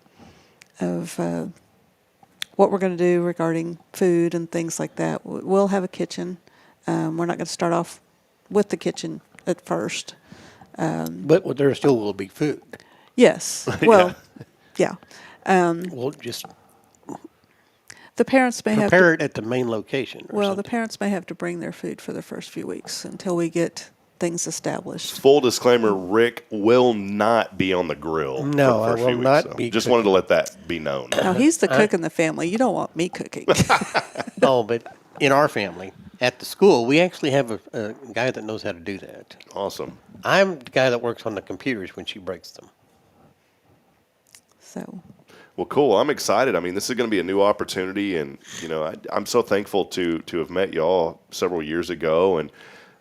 what we're going to do regarding food and things like that. We'll have a kitchen. We're not going to start off with the kitchen at first. But there still will be food. Yes. Well, yeah. We'll just the parents may have prepare it at the main location. Well, the parents may have to bring their food for the first few weeks until we get things established. Full disclaimer, Rick will not be on the grill. No, for the first I will few weeks, not so be Just cooking. wanted to let that be known. Now, he's the cook in the family. You don't want me cooking. No, but in our family, at the school, we actually have a guy that knows how to do that. Awesome. I'm the guy that works on the computers when she breaks them. So. Well, cool. I'm excited. I mean, this is going to be a new opportunity, and I'm so thankful to have met y'all several years ago. And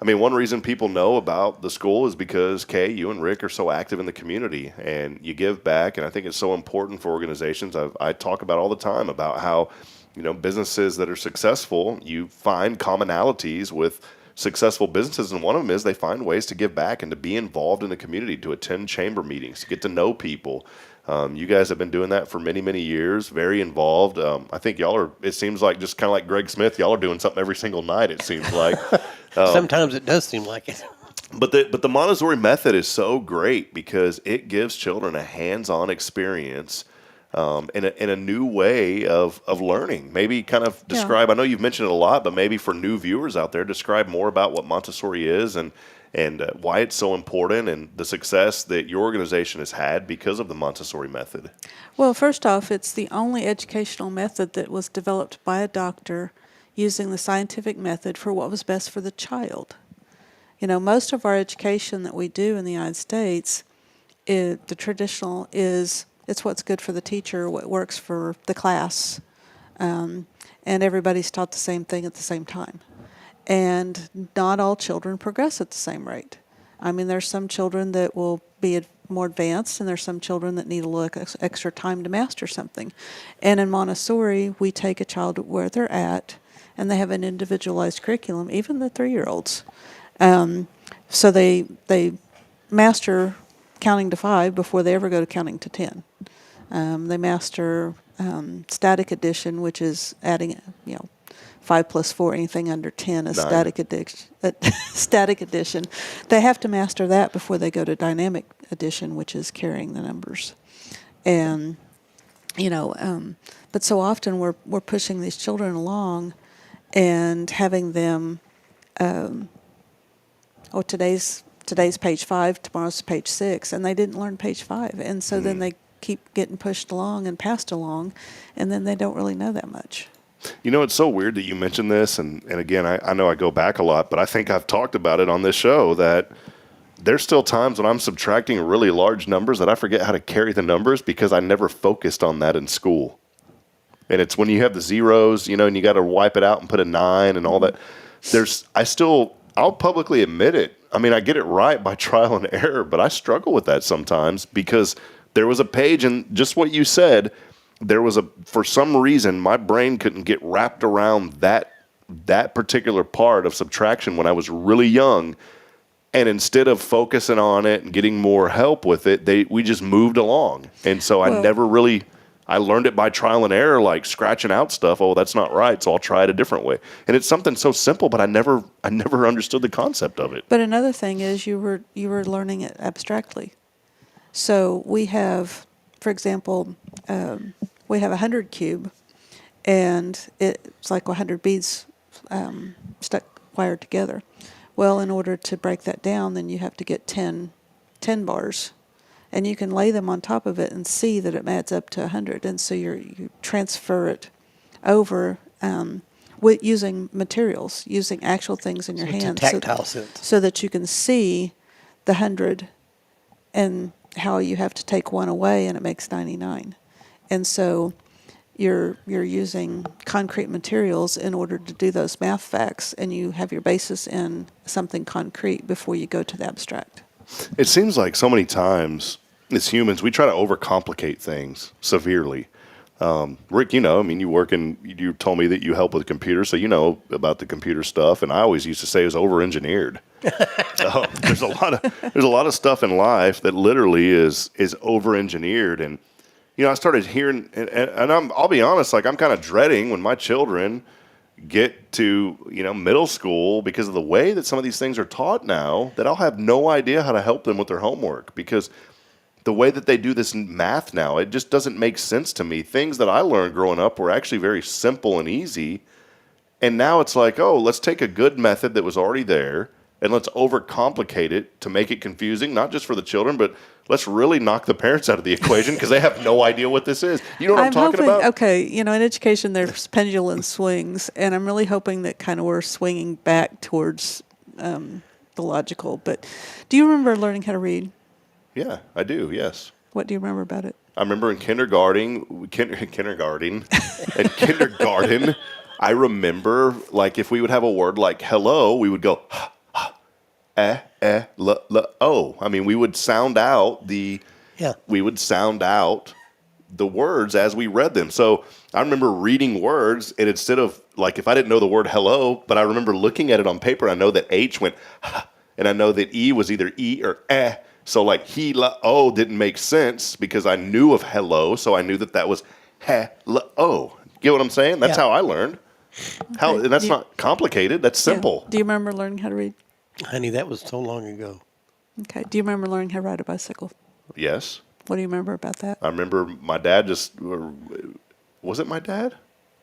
I mean, one reason people know about the school is because Kaye, you and Rick are so active in the community, and you give back. And I think it's so important for organizations. I talk about all the time about how businesses that are successful, you find commonalities with successful businesses, and one of them is they find ways to give back and to be involved in the community, to attend chamber meetings, to get to know people. You guys have been doing that for many, many years, very involved. I think y'all are, it seems like, just kind of like Greg Smith, y'all are doing something every single night, it seems like. Sometimes it does seem like it. But the Montessori method is so great because it gives children a hands-on experience in a new way of learning. Maybe kind of describe, I know you've mentioned it a lot, but maybe for new viewers out there, describe more about what Montessori is and why it's so important and the success that your organization has had because of the Montessori method. Well, first off, it's the only educational method that was developed by a doctor using the scientific method for what was best for the child. Most of our education that we do in the United States, the traditional is it's what's good for the teacher, what works for the class, and everybody's taught the same thing at the same time. And not all children progress at the same rate. I mean, there's some children that will be more advanced, and there's some children that need a little extra time to master something. And in Montessori, we take a child where they're at, and they have an individualized curriculum, even the 3-year-olds. So they master counting to 5 before they ever go to counting to 10. They master static addition, which is adding, 5 plus 4, anything under 10 is 9. Static addition. They have to master that before they go to dynamic addition, which is carrying the numbers. And, but so often we're pushing these children along and having them, today's page 5, tomorrow's page 6, and they didn't learn page 5. And so then they keep getting pushed along and passed along, and then they don't really know that much. It's so weird that you mentioned this, and again, I know I go back a lot, but I think I've talked about it on this show that there's still times when I'm subtracting really large numbers that I forget how to carry the numbers because I never focused on that in school. And it's when you have the zeros, and you got to wipe it out and put a 9 and all that. I'll publicly admit it. I mean, I get it right by trial and error, but I struggle with that sometimes because there was a page, and just what you said, for some reason, my brain couldn't get wrapped around that particular part of subtraction when I was really young. And instead of focusing on it and getting more help with it, we just moved along. And so I learned it by trial and error, like scratching out stuff. Oh, that's not right, so I'll try it a different way. And it's something so simple, but I never understood the concept of it. But another thing is you were learning it abstractly. So we have, for example, we have 100 cube, and it's like 100 beads wired together. Well, in order to break that down, then you have to get 10 bars, and you can lay them on top of it and see that it adds up to 100. And so you transfer it over using materials, using actual things in your hands, tactile sense, so that you can see the 100 and how you have to take one away, and it makes 99. And so you're using concrete materials in order to do those math facts, and you have your basis in something concrete before you go to the abstract. It seems like so many times as humans, we try to overcomplicate things severely. Rick, you told me that you help with computers, so you know about the computer stuff, and I always used to say it was over-engineered. There's a lot of stuff in life that literally is over-engineered, and I started hearing, and I'll be honest, like I'm kind of dreading when my children get to middle school because of the way that some of these things are taught now, that I'll have no idea how to help them with their homework because the way that they do this math now, it just doesn't make sense to me. Things that I learned growing up were actually very simple and easy. And now it's like, oh, let's take a good method that was already there and let's overcomplicate it to make it confusing, not just for the children, but let's really knock the parents out of the equation because they have no idea what this is. You know what I'm talking about? Okay, in education there's pendulum swings, and I'm really hoping that kind of we're swinging back towards the logical. But do you remember learning how to read? Yeah, I do, yes. What do you remember about it? I remember in kindergarten, I remember, like, if we would have a word like hello, we would go, oh. I mean, we would sound out the words as we read them. So I remember reading words, and instead of, like, if I didn't know the word hello, but I remember looking at it on paper, I know that H went, and I know that E was either E or eh. So like he-la-oh didn't make sense because I knew of hello, so I knew that was he-la-oh. Get what I'm saying? That's how I learned. And that's not complicated. That's simple. Yeah. Do you remember learning how to read? Honey, that was so long ago. Okay. Do you remember learning how to ride a bicycle? Yes. What do you remember about that? I remember my dad was it my dad?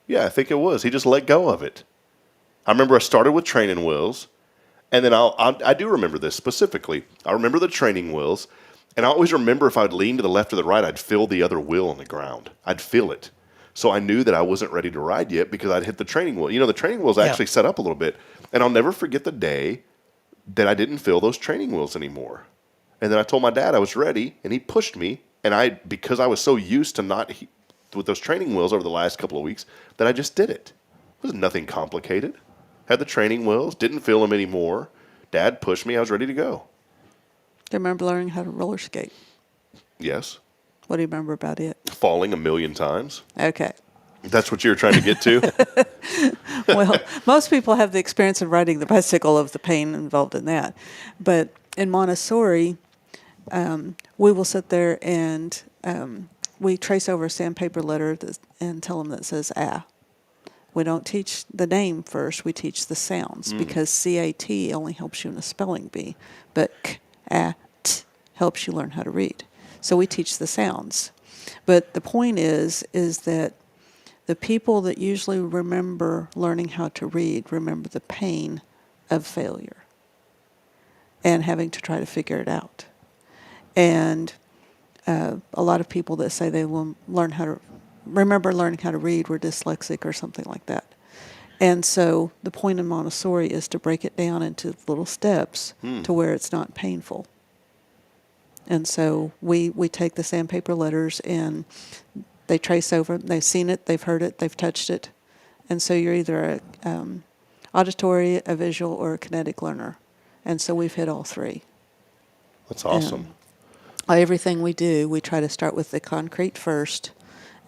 Yeah, I think it was. He just let go of it. I remember I started with training wheels. And then I do remember this specifically. I remember the training wheels, and I always remember if I'd lean to the left or the right, I'd feel the other wheel on the ground. I'd feel it. So I knew that I wasn't ready to ride yet because I'd hit the training wheel. The training wheel's actually set up a little bit. And I'll never forget the day that I didn't feel those training wheels anymore. And then I told my dad I was ready, and he pushed me. And because I was so used to not with those training wheels over the last couple of weeks, that I just did it. It was nothing complicated. Had the training wheels, didn't feel them anymore. Dad pushed me, I was ready to go. Do you remember learning how to roller skate? Yes. What do you remember about it? Falling 1,000,000 times. Okay. That's what you're trying to get to? Well, most people have the experience of riding the bicycle, of the pain involved in that. But in Montessori, we will sit there and we trace over a sandpaper letter and tell them that it says ah. We don't teach the name first, we teach the sounds because CAT only helps you in a spelling bee, but K-A-T helps you learn how to read. So we teach the sounds. But the point is that the people that usually remember learning how to read remember the pain of failure and having to try to figure it out. And a lot of people that say they will remember learning how to read were dyslexic or something like that. And so the point in Montessori is to break it down into little steps to where it's not painful. And so we take the sandpaper letters and they trace over, they've seen it, they've heard it, they've touched it. And so you're either a auditory, a visual, or a kinetic learner. And so we've hit all three. That's awesome. And everything we do, we try to start with the concrete first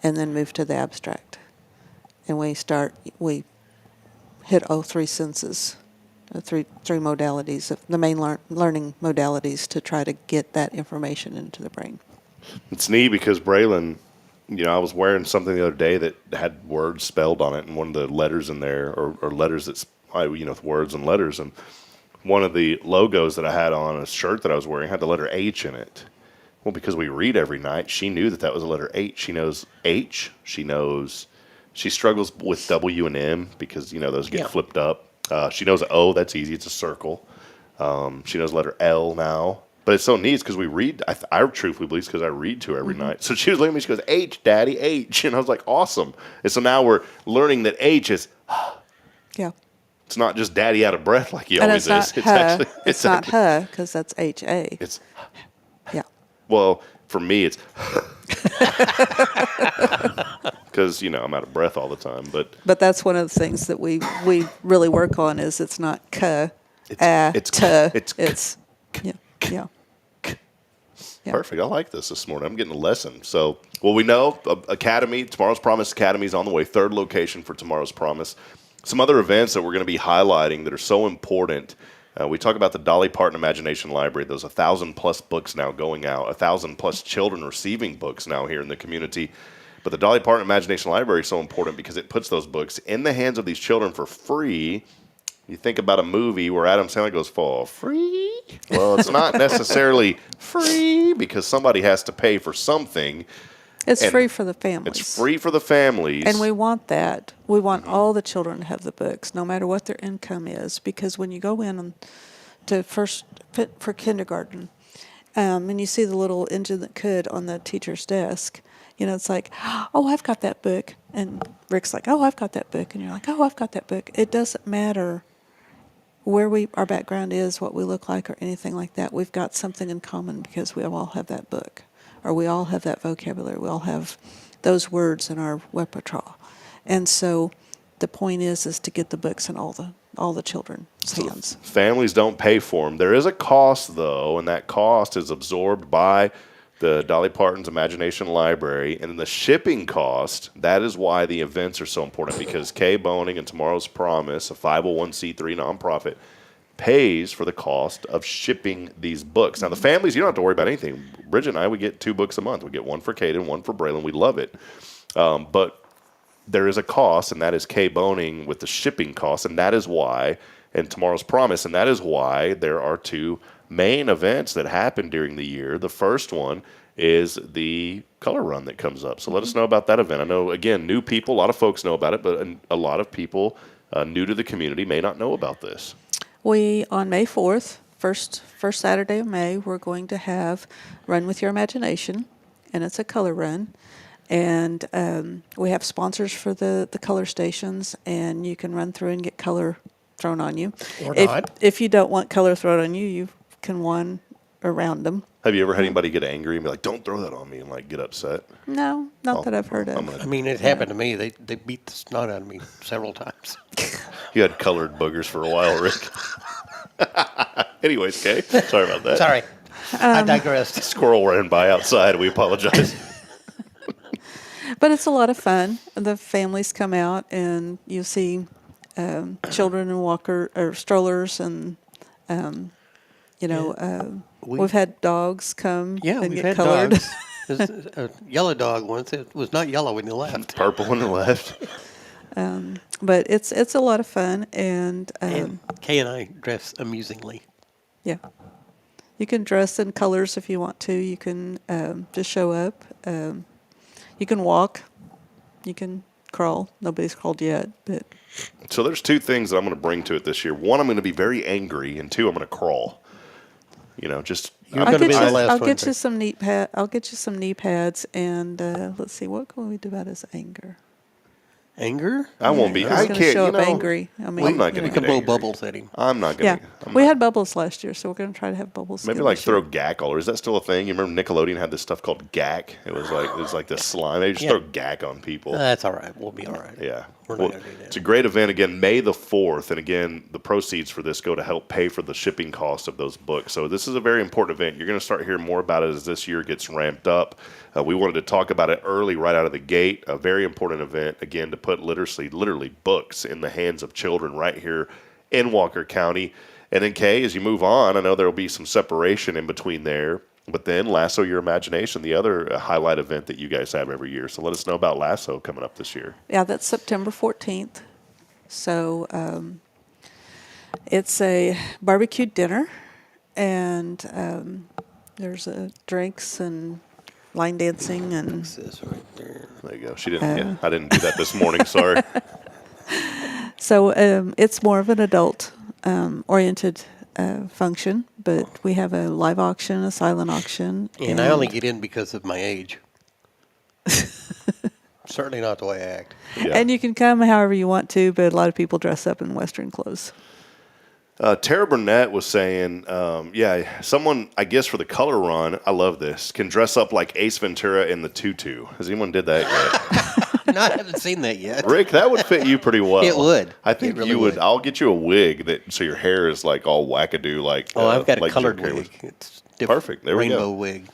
and then move to the abstract. And we hit all three senses, three modalities, of the main learning modalities to try to get that information into the brain. It's neat because Braylon, I was wearing something the other day that had words spelled on it, and one of the letters in there, or letters that's, words and letters, and one of the logos that I had on a shirt that I was wearing had the letter H in it. Well, because we read every night, she knew that was a letter H. She knows H. She struggles with W and M because, those get flipped up. She knows O. That's easy. It's a circle. She knows letter L now. But it's so neat because we read. I truthfully believe it's because I read to her every night. So she was looking at me. She goes, H, Daddy, H. And I was like, awesome. And so now we're learning that H is, yeah. It's not just Daddy out of breath like he always is. It's not her because that's H-A. It's yeah. Well, for me, it's because I'm out of breath all the time. But that's one of the things that we really work on is it's not k, it's t. It's yeah. Perfect. I like this morning. I'm getting a lesson. So, well, we know Academy, Tomorrow's Promise Academy is on the way. 3rd location for Tomorrow's Promise. Some other events that we're going to be highlighting that are so important. We talk about the Dolly Parton Imagination Library. There's 1,000+ books now going out, 1,000+ children receiving books now here in the community. But the Dolly Parton Imagination Library is so important because it puts those books in the hands of these children for free. You think about a movie where Adam Sandler goes, for free? Well, it's not necessarily free because somebody has to pay for something. It's free for the families. It's free for the families. And we want that. We want all the children to have the books, no matter what their income is, because when you go in to first fit for kindergarten, and you see the little engine that could on the teacher's desk, it's like, oh, I've got that book. And Rick's like, oh, I've got that book. And you're like, oh, I've got that book. It doesn't matter where our background is, what we look like, or anything like that. We've got something in common because we all have that book, or we all have that vocabulary. We all have those words in our repertoire. And so the point is to get the books in all the children's hands. Families don't pay for them. There is a cost, though, and that cost is absorbed by the Dolly Parton's Imagination Library. And the shipping cost, that is why the events are so important, because Kaye, Boehning and Tomorrow's Promise, a 501c3 nonprofit, pays for the cost of shipping these books. Now, the families, you don't have to worry about anything. Bridget and I, we get 2 books a month. We get one for Kate and one for Braylon. We love it. But there is a cost, and that is Kaye Boehning with the shipping cost, and that is why, and Tomorrow's Promise, and that is why there are 2 main events that happen during the year. The first one is the color run that comes up. So let us know about that event. I know, again, new people, a lot of folks know about it, but a lot of people new to the community may not know about this. On May 4th, first Saturday of May, we're going to have Run With Your Imagination, and it's a color run. And we have sponsors for the color stations, and you can run through and get color thrown on you. Or not. If you don't want color thrown on you, you can run around them. Have you ever had anybody get angry and be like, don't throw that on me, and get upset? No, not that I've heard of. I mean, it happened to me. They beat the snot out of me several times. You had colored boogers for a while, Rick. Anyways, Kaye, sorry about that. Sorry. I digressed. Squirrel ran by outside. We apologize. But it's a lot of fun. The families come out, and you see children in strollers, and we've had dogs come and get colored. Dogs. There's a yellow dog once. It was not yellow when you left. Purple when you left. But it's a lot of fun, and Kaye and I dress amusingly. Yeah, you can dress in colors if you want to. You can just show up. You can walk. You can crawl. Nobody's crawled yet, but. So there's 2 things that I'm going to bring to it this year. 1, I'm going to be very angry, and 2, I'm going to crawl. Just. You're going to be the last I'll one. get you some I'll get you some knee pads, and let's see, what can we do about his anger? Anger? I won't be. I can't. Show up angry. I mean, I'm not going to get blow angry. bubbles at him. I'm not going to. Yeah, we had bubbles last year, so we're going to try to have bubbles. Maybe throw gack all over. Is that still a thing? You remember Nickelodeon had this stuff called gack? It was like this slime. They just throw gack on people. That's all right. We'll be all right. Yeah. We're not going to do that. It's a great event. Again, May the 4th. And again, the proceeds for this go to help pay for the shipping cost of those books. So this is a very important event. You're going to start hearing more about it as this year gets ramped up. We wanted to talk about it early, right out of the gate. A very important event, again, to put literally books in the hands of children right here in Walker County. And then, Kaye, as you move on, I know there will be some separation in between there. But then Lasso Your Imagination, the other highlight event that you guys have every year. So let us know about Lasso coming up this year. Yeah, that's September 14th. So it's a barbecued dinner, and there's drinks and line dancing and. There you go. She didn't. I didn't do that this morning. Sorry. So it's more of an adult oriented function, but we have a live auction, a silent auction. And I only get in because of my age. Certainly not the way I act. Yeah. And you can come however you want to, but a lot of people dress up in Western clothes. Tara Burnett was saying, someone, I guess for the color run, I love this, can dress up like Ace Ventura in the tutu. Has anyone did that yet? No, I haven't seen that yet. Rick, that would fit you pretty well. It would. I think really you would. I'll get you a wig so your hair is like all wackadoo. I've got a like colored Jim Carrey wig. was. It's different. Perfect. There we go. Rainbow wig.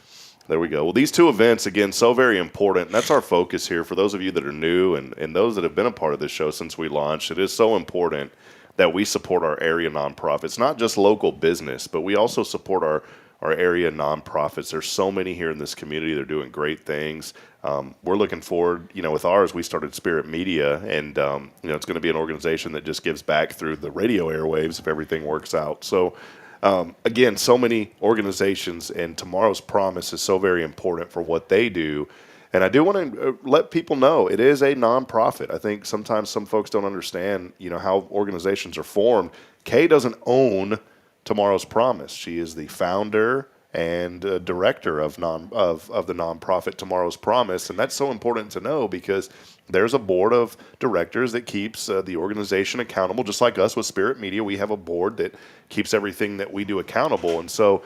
There we go. Well, these two events, again, so very important. And that's our focus here. For those of you that are new and those that have been a part of this show since we launched, it is so important that we support our area nonprofits, not just local business, but we also support our area nonprofits. There's so many here in this community. They're doing great things. We're looking forward, with ours, we started Spirit Media, and, it's going to be an organization that just gives back through the radio airwaves if everything works out. So, again, so many organizations, and Tomorrow's Promise is so very important for what they do. And I do want to let people know it is a nonprofit. I think sometimes some folks don't understand, how organizations are formed. Kaye doesn't own Tomorrow's Promise. She is the founder and director of the nonprofit Tomorrow's Promise, and that's so important to know because there's a board of directors that keeps the organization accountable. Just like us with Spirit Media, we have a board that keeps everything that we do accountable, and so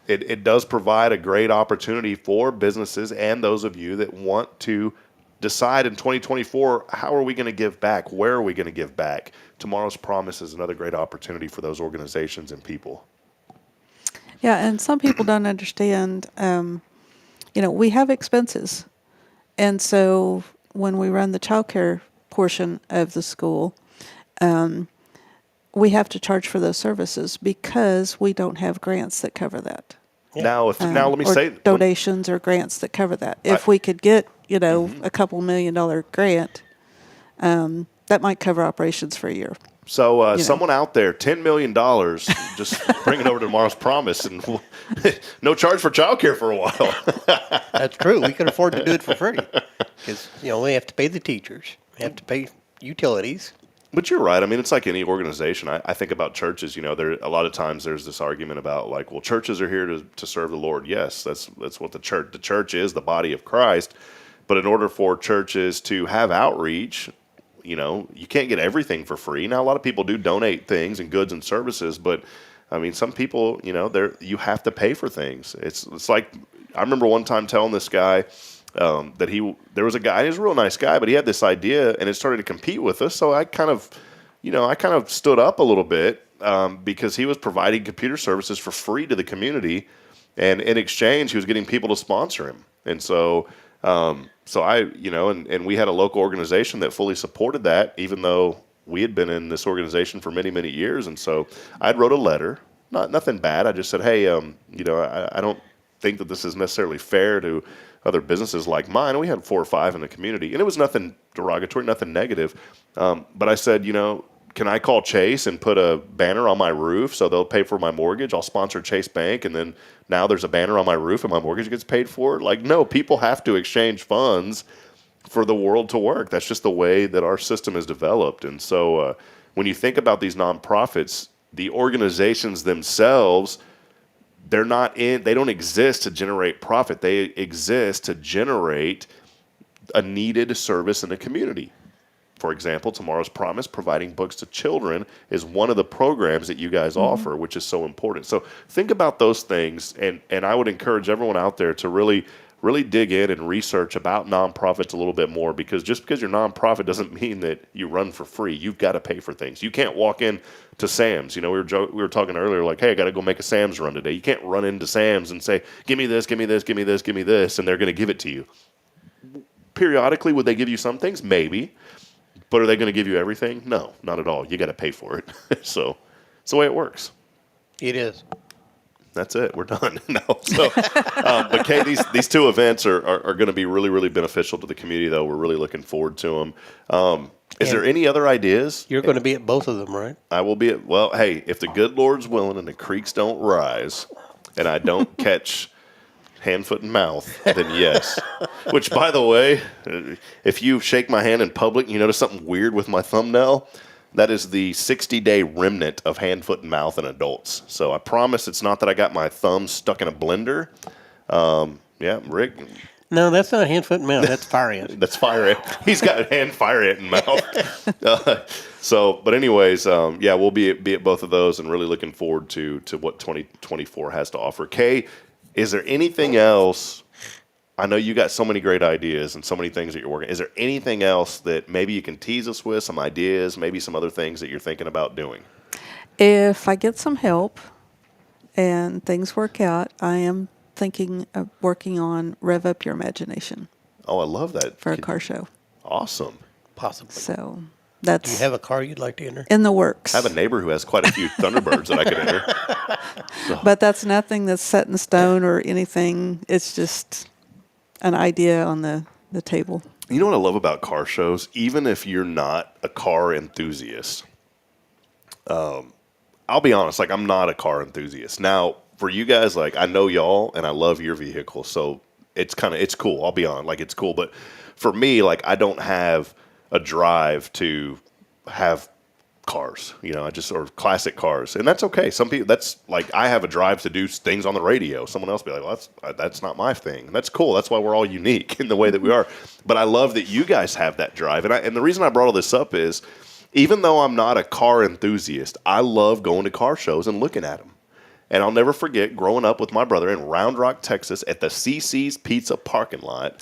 it does provide a great opportunity for businesses and those of you that want to decide in 2024, how are we going to give back? Where are we going to give back? Tomorrow's Promise is another great opportunity for those organizations and people. Yeah, and some people don't understand, we have expenses. And so when we run the childcare portion of the school, we have to charge for those services because we don't have grants that cover that. Now, let me say donations or grants that cover that. If we could get, a couple $1 million grant, that might cover operations for a year. So someone out there, $10 million, just bring it over to Tomorrow's Promise, and no charge for childcare for a while. That's true. We can afford to do it for free because, we have to pay the teachers. We have to pay utilities. But you're right. I mean, it's like any organization. I think about churches. There a lot of times there's this argument about churches are here to serve the Lord. Yes, that's what the church is, the body of Christ. But in order for churches to have outreach, you can't get everything for free. Now, a lot of people do donate things and goods and services, but I mean, some people, you have to pay for things. It's like, I remember one time telling this guy that there was a guy, he was a real nice guy, but he had this idea and it started to compete with us. So I kind of stood up a little bit because he was providing computer services for free to the community, and in exchange, he was getting people to sponsor him. And so, and we had a local organization that fully supported that, even though we had been in this organization for many, many years. And so I wrote a letter, nothing bad. I just said, hey, I don't think that this is necessarily fair to other businesses like mine. And we had 4 or 5 in the community, and it was nothing derogatory, nothing negative. But I said, can I call Chase and put a banner on my roof so they'll pay for my mortgage? I'll sponsor Chase Bank, and then now there's a banner on my roof and my mortgage gets paid for. No, people have to exchange funds for the world to work. That's just the way that our system is developed. And so when you think about these nonprofits, the organizations themselves, they don't exist to generate profit. They exist to generate a needed service in the community. For example, Tomorrow's Promise, providing books to children, is one of the programs that you guys offer, which is so important. So think about those things, and I would encourage everyone out there to really dig in and research about nonprofits a little bit more, because just because you're nonprofit doesn't mean that you run for free. You've got to pay for things. You can't walk in to Sam's. We were talking earlier, hey, I got to go make a Sam's run today. You can't run into Sam's and say, give me this, give me this, give me this, give me this, and they're going to give it to you. Periodically, would they give you some things? Maybe. But are they going to give you everything? No, not at all. You got to pay for it. So it's the way it works. It is. That's it. We're done. No. So, but Kaye, these two events are going to be really, really beneficial to the community, though. We're really looking forward to them. Is there any other ideas? You're going to be at both of them, right? I will be hey, if the good Lord's willing and the creeks don't rise and I don't catch hand, foot, and mouth, then yes. Which, by the way, if you shake my hand in public and you notice something weird with my thumbnail, that is the 60-day remnant of hand, foot, and mouth in adults. So I promise it's not that I got my thumb stuck in a blender. Yeah, Rick. No, that's not hand, foot, and mouth. That's fire ant. That's fire ant. He's got hand, fire ant, and mouth. But anyways, we'll be at both of those, and really looking forward to what 2024 has to offer. Kaye, is there anything else? I know you got so many great ideas and so many things that you're working. Is there anything else that maybe you can tease us with, some ideas, maybe some other things that you're thinking about doing? If I get some help and things work out, I am thinking of working on Rev Up Your Imagination. Oh, I love that. For a car show. Awesome. Possibly. So that's... Do you have a car you'd like to enter? In the works. I have a neighbor who has quite a few Thunderbirds that I could enter. So. But that's nothing that's set in stone or anything. It's just an idea on the table. You know what I love about car shows? Even if you're not a car enthusiast, I'll be honest, like I'm not a car enthusiast. Now, for you guys, like I know y'all and I love your vehicle, so it's cool. I'll be honest, like it's cool. But for me, like I don't have a drive to have cars, or classic cars, and that's okay. Some people, that's like I have a drive to do things on the radio. Someone else be like, well, that's not my thing. And that's cool. That's why we're all unique in the way that we are. But I love that you guys have that drive, and the reason I brought all this up is, even though I'm not a car enthusiast, I love going to car shows and looking at them. And I'll never forget growing up with my brother in Round Rock, Texas, at the CC's Pizza parking lot.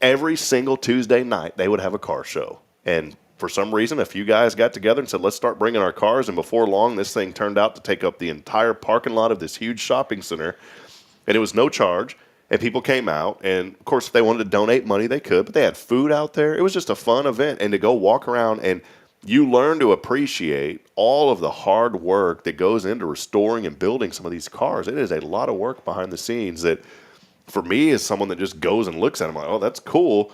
Every single Tuesday night, they would have a car show. And for some reason, a few guys got together and said, let's start bringing our cars. And before long, this thing turned out to take up the entire parking lot of this huge shopping center. And it was no charge. And people came out. And, of course, if they wanted to donate money, they could. But they had food out there. It was just a fun event. And to go walk around and you learn to appreciate all of the hard work that goes into restoring and building some of these cars. It is a lot of work behind the scenes that, for me, as someone that just goes and looks at them, like, oh, that's cool.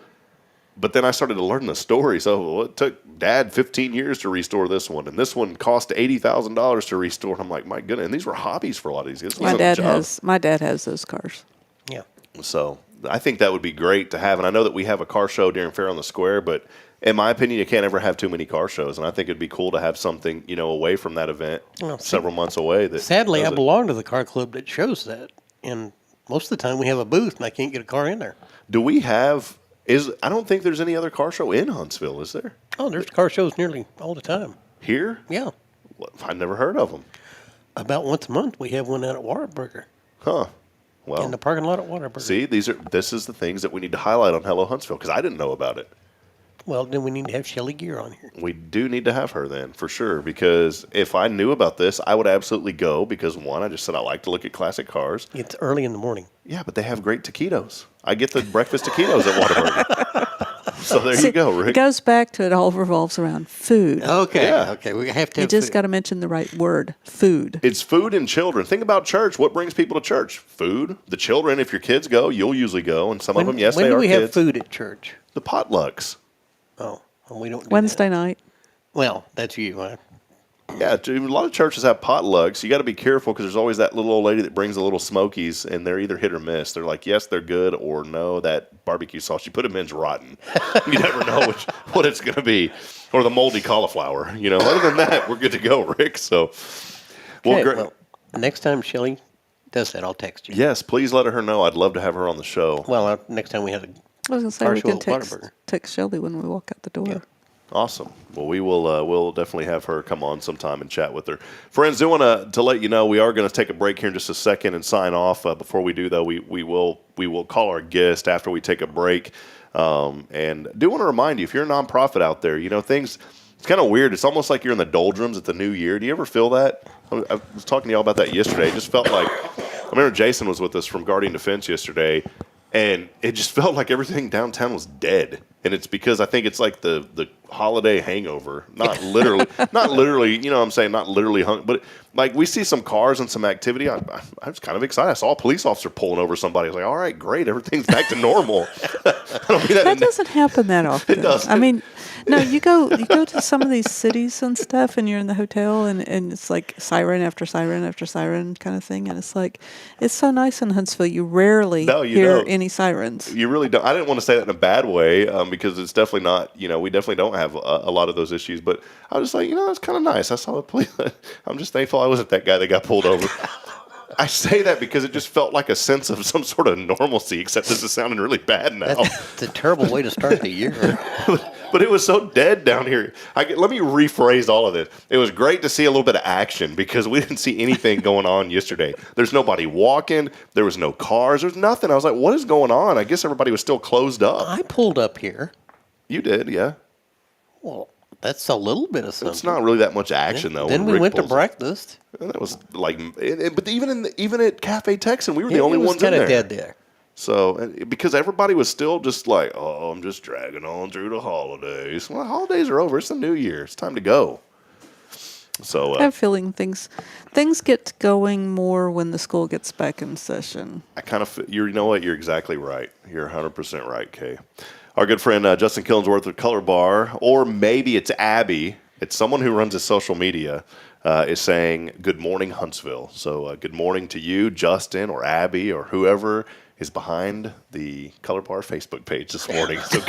But then I started to learn the story. So it took Dad 15 years to restore this one, and this one cost $80,000 to restore. And I'm like, my goodness. And these were hobbies for a lot of these guys. My dad has those cars. Yeah. So I think that would be great to have. And I know that we have a car show during Fair on the Square, but in my opinion, you can't ever have too many car shows, and I think it'd be cool to have something, away from that event, several months away. Sadly, I belong to the car club that shows that, and most of the time we have a booth, and I can't get a car in there. Do we have? I don't think there's any other car show in Huntsville, is there? Oh, there's car shows nearly all the time. Here? Yeah. Well, I've never heard of them. About once a month, we have one out at Whataburger. Huh. Well, in the parking lot at Whataburger. See, this is the things that we need to highlight on Hello Huntsville, because I didn't know about it. Well, then we need to have Shelly Gear on here. We do need to have her then, for sure, because if I knew about this, I would absolutely go, because one, I just said I like to look at classic cars. It's early in the morning. Yeah, but they have great taquitos. I get the breakfast taquitos at Whataburger. So there you go, Rick. It goes back to it all revolves around food. Okay, Yeah. okay, we have to You have just food. got to mention the right word, food. It's food and children. Think about church. What brings people to church? Food. The children, if your kids go, you'll usually go, and some of them, yes, when they do are we kids. have food at church? The potlucks. Oh, well, we don't do Wednesday that. night. Well, that's you, huh? Yeah, a lot of churches have potlucks. You got to be careful because there's always that little old lady that brings the little smokies, and they're either hit or miss. They're like, yes, they're good, or no, that barbecue sauce you put them in's rotten. You never know what it's going to be, or the moldy cauliflower. Other than that, we're good to go, Rick. So, Okay, great. well, next time Shelly does that, I'll text you. Yes, please let her know. I'd love to have her on the show. Well, next time we have a I was going to say car we show can at text, Whataburger. text Shelby when we walk out the door. Awesome. Well, we will we'll definitely have her come on sometime and chat with her. Friends, do want to let you know we are going to take a break here in just a second and sign off. Before we do, though, we will call our guest after we take a break. And do want to remind you, if you're a nonprofit out there, things, it's kind of weird. It's almost like you're in the doldrums at the new year. Do you ever feel that? I was talking to y'all about that yesterday. It just felt like, I remember Jason was with us from Guardian Defense yesterday, and it just felt like everything downtown was dead. And it's because I think it's like the holiday hangover. Not literally, not literally hung, but like we see some cars and some activity. I was kind of excited. I saw a police officer pulling over somebody. I was like, all right, great. Everything's back to normal. I don't mean That doesn't happen that often. It doesn't. I mean, no, you go to some of these cities and stuff, and you're in the hotel, and it's like siren after siren after siren kind of thing, and it's like, it's so nice in Huntsville. You rarely hear any sirens. You really don't. I didn't want to say that in a bad way because it's definitely not, we definitely don't have a lot of those issues, but I was just like, it's kind of nice. I saw the police. I'm just thankful I wasn't that guy that got pulled over. I say that because it just felt like a sense of some sort of normalcy, except this is sounding really bad now. It's a terrible way to start the year. But it was so dead down here. Let me rephrase all of this. It was great to see a little bit of action because we didn't see anything going on yesterday. There's nobody walking. There was no cars. There's nothing. I was like, what is going on? I guess everybody was still closed up. I pulled up here. You did, yeah. Well, That's a little bit of something. It's not really that much action, though. Then we went to breakfast. That was like, but even at Cafe Texan, we were the only ones in there. It was kind of dead there. So, because everybody was still just like, oh, I'm just dragging on through the holidays. Well, the holidays are over. It's the new year. It's time to go. So I have a feeling things get going more when the school gets back in session. I kind of, you know what? You're exactly right. You're 100% right, Kay. Our good friend Justin Killingsworth of Color Bar, or maybe it's Abby. It's someone who runs his social media. Is saying, good morning, Huntsville. So good morning to you, Justin, or Abby, or whoever is behind the Color Bar Facebook page this morning. So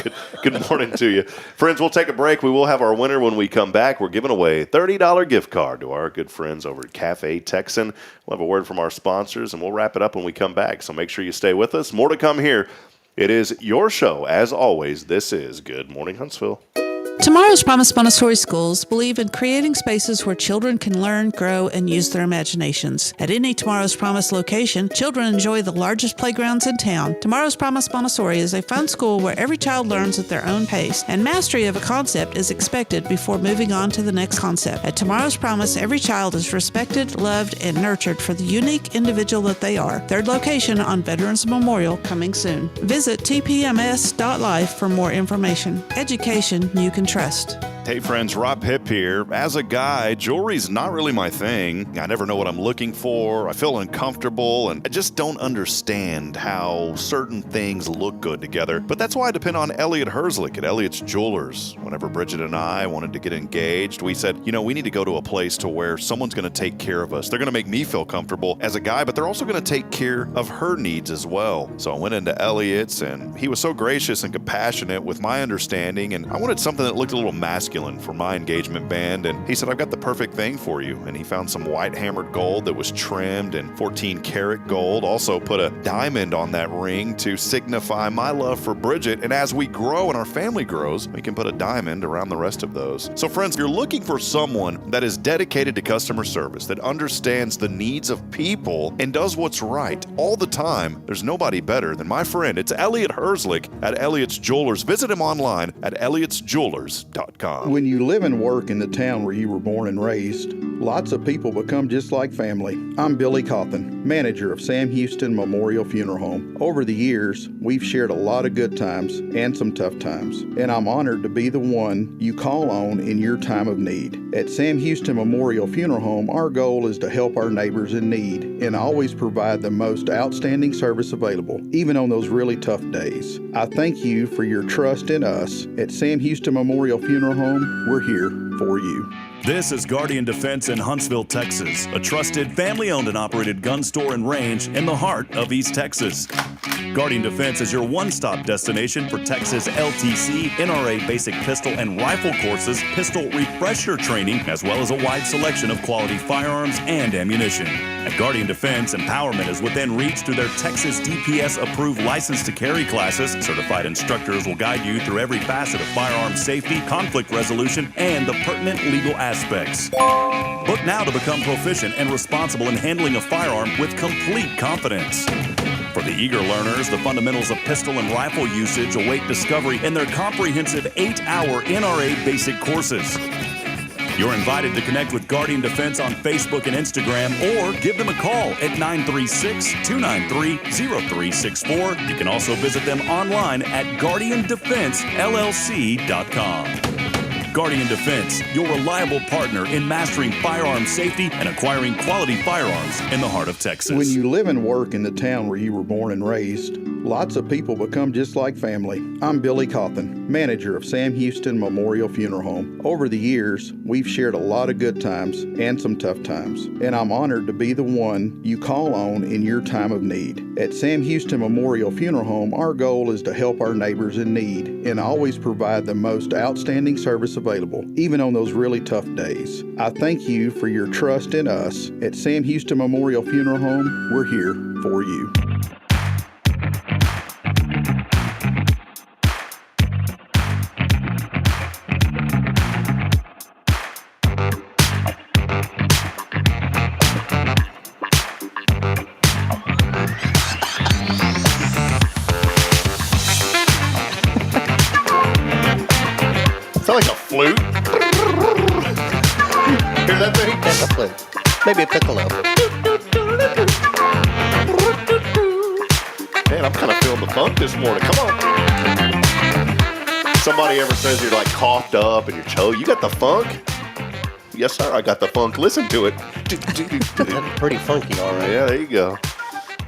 good morning to you. Friends, we'll take a break. We will have our winner when we come back. We're giving away a $30 gift card to our good friends over at Cafe Texan. We'll have a word from our sponsors, and we'll wrap it up when we come back. So make sure you stay with us. More to come here. It is your show. As always, this is Good Morning Huntsville. Tomorrow's Promise Montessori schools believe in creating spaces where children can learn, grow, and use their imaginations. At any Tomorrow's Promise location, children enjoy the largest playgrounds in town. Tomorrow's Promise Montessori is a fun school where every child learns at their own pace, and mastery of a concept is expected before moving on to the next concept. At Tomorrow's Promise, every child is respected, loved, and nurtured for the unique individual that they are. Third location on Veterans Memorial, coming soon. Visit tpms.life for more information. Education you can trust. Hey friends, Rob Hip here. As a guy, jewelry's not really my thing. I never know what I'm looking for. I feel uncomfortable, and I just don't understand how certain things look good together. But that's why I depend on Elliot Herzlich at Elliot's Jewelers. Whenever Bridget and I wanted to get engaged, we said, we need to go to a place to where someone's going to take care of us. They're going to make me feel comfortable as a guy, but they're also going to take care of her needs as well. So I went into Elliot's, and he was so gracious and compassionate with my understanding, and I wanted something that looked a little masculine for my engagement band, and he said, I've got the perfect thing for you. And he found some white hammered gold that was trimmed in 14 karat gold, also put a diamond on that ring to signify my love for Bridget. And as we grow and our family grows, we can put a diamond around the rest of those. So friends, if you're looking for someone that is dedicated to customer service, that understands the needs of people and does what's right all the time, there's nobody better than my friend. It's Elliot Herzlich at Elliot's Jewelers. Visit him online at elliotsjewelers.com. When you live and work in the town where you were born and raised, lots of people become just like family. I'm Billy Cawthon, manager of Sam Houston Memorial Funeral Home. Over the years, we've shared a lot of good times and some tough times, and I'm honored to be the one you call on in your time of need. At Sam Houston Memorial Funeral Home, our goal is to help our neighbors in need and always provide the most outstanding service available, even on those really tough days. I thank you for your trust in us. At Sam Houston Memorial Funeral Home, we're here for you. This is Guardian Defense in Huntsville, Texas, a trusted family-owned and operated gun store and range in the heart of East Texas. Guardian Defense is your one-stop destination for Texas LTC, NRA basic pistol and rifle courses, pistol refresher training, as well as a wide selection of quality firearms and ammunition. At Guardian Defense, empowerment is within reach through their Texas DPS-approved license to carry classes. Certified instructors will guide you through every facet of firearm safety, conflict resolution, and the pertinent legal aspects. Book now to become proficient and responsible in handling a firearm with complete confidence. For the eager learners, the fundamentals of pistol and rifle usage await discovery in their comprehensive 8-hour NRA basic courses. You're invited to connect with Guardian Defense on Facebook and Instagram, or give them a call at 936-293-0364. You can also visit them online at guardiandefensellc.com. Guardian Defense, your reliable partner in mastering firearm safety and acquiring quality firearms in the heart of Texas. When you live and work in the town where you were born and raised, lots of people become just like family. I'm Billy Cawthon, manager of Sam Houston Memorial Funeral Home. Over the years, we've shared a lot of good times and some tough times, and I'm honored to be the one you call on in your time of need. At Sam Houston Memorial Funeral Home, our goal is to help our neighbors in need and always provide the most outstanding service available, even on those really tough days. I thank you for your trust in us. At Sam Houston Memorial Funeral Home, we're here for you. Sound like a flute. Maybe a piccolo. Man, I'm kind of feeling the funk this morning. Come on. Somebody ever says you're like coughed up and you're choked. You got the funk? Yes, sir. I got the funk. Listen to it. That's pretty funky, all right. Yeah, there you go.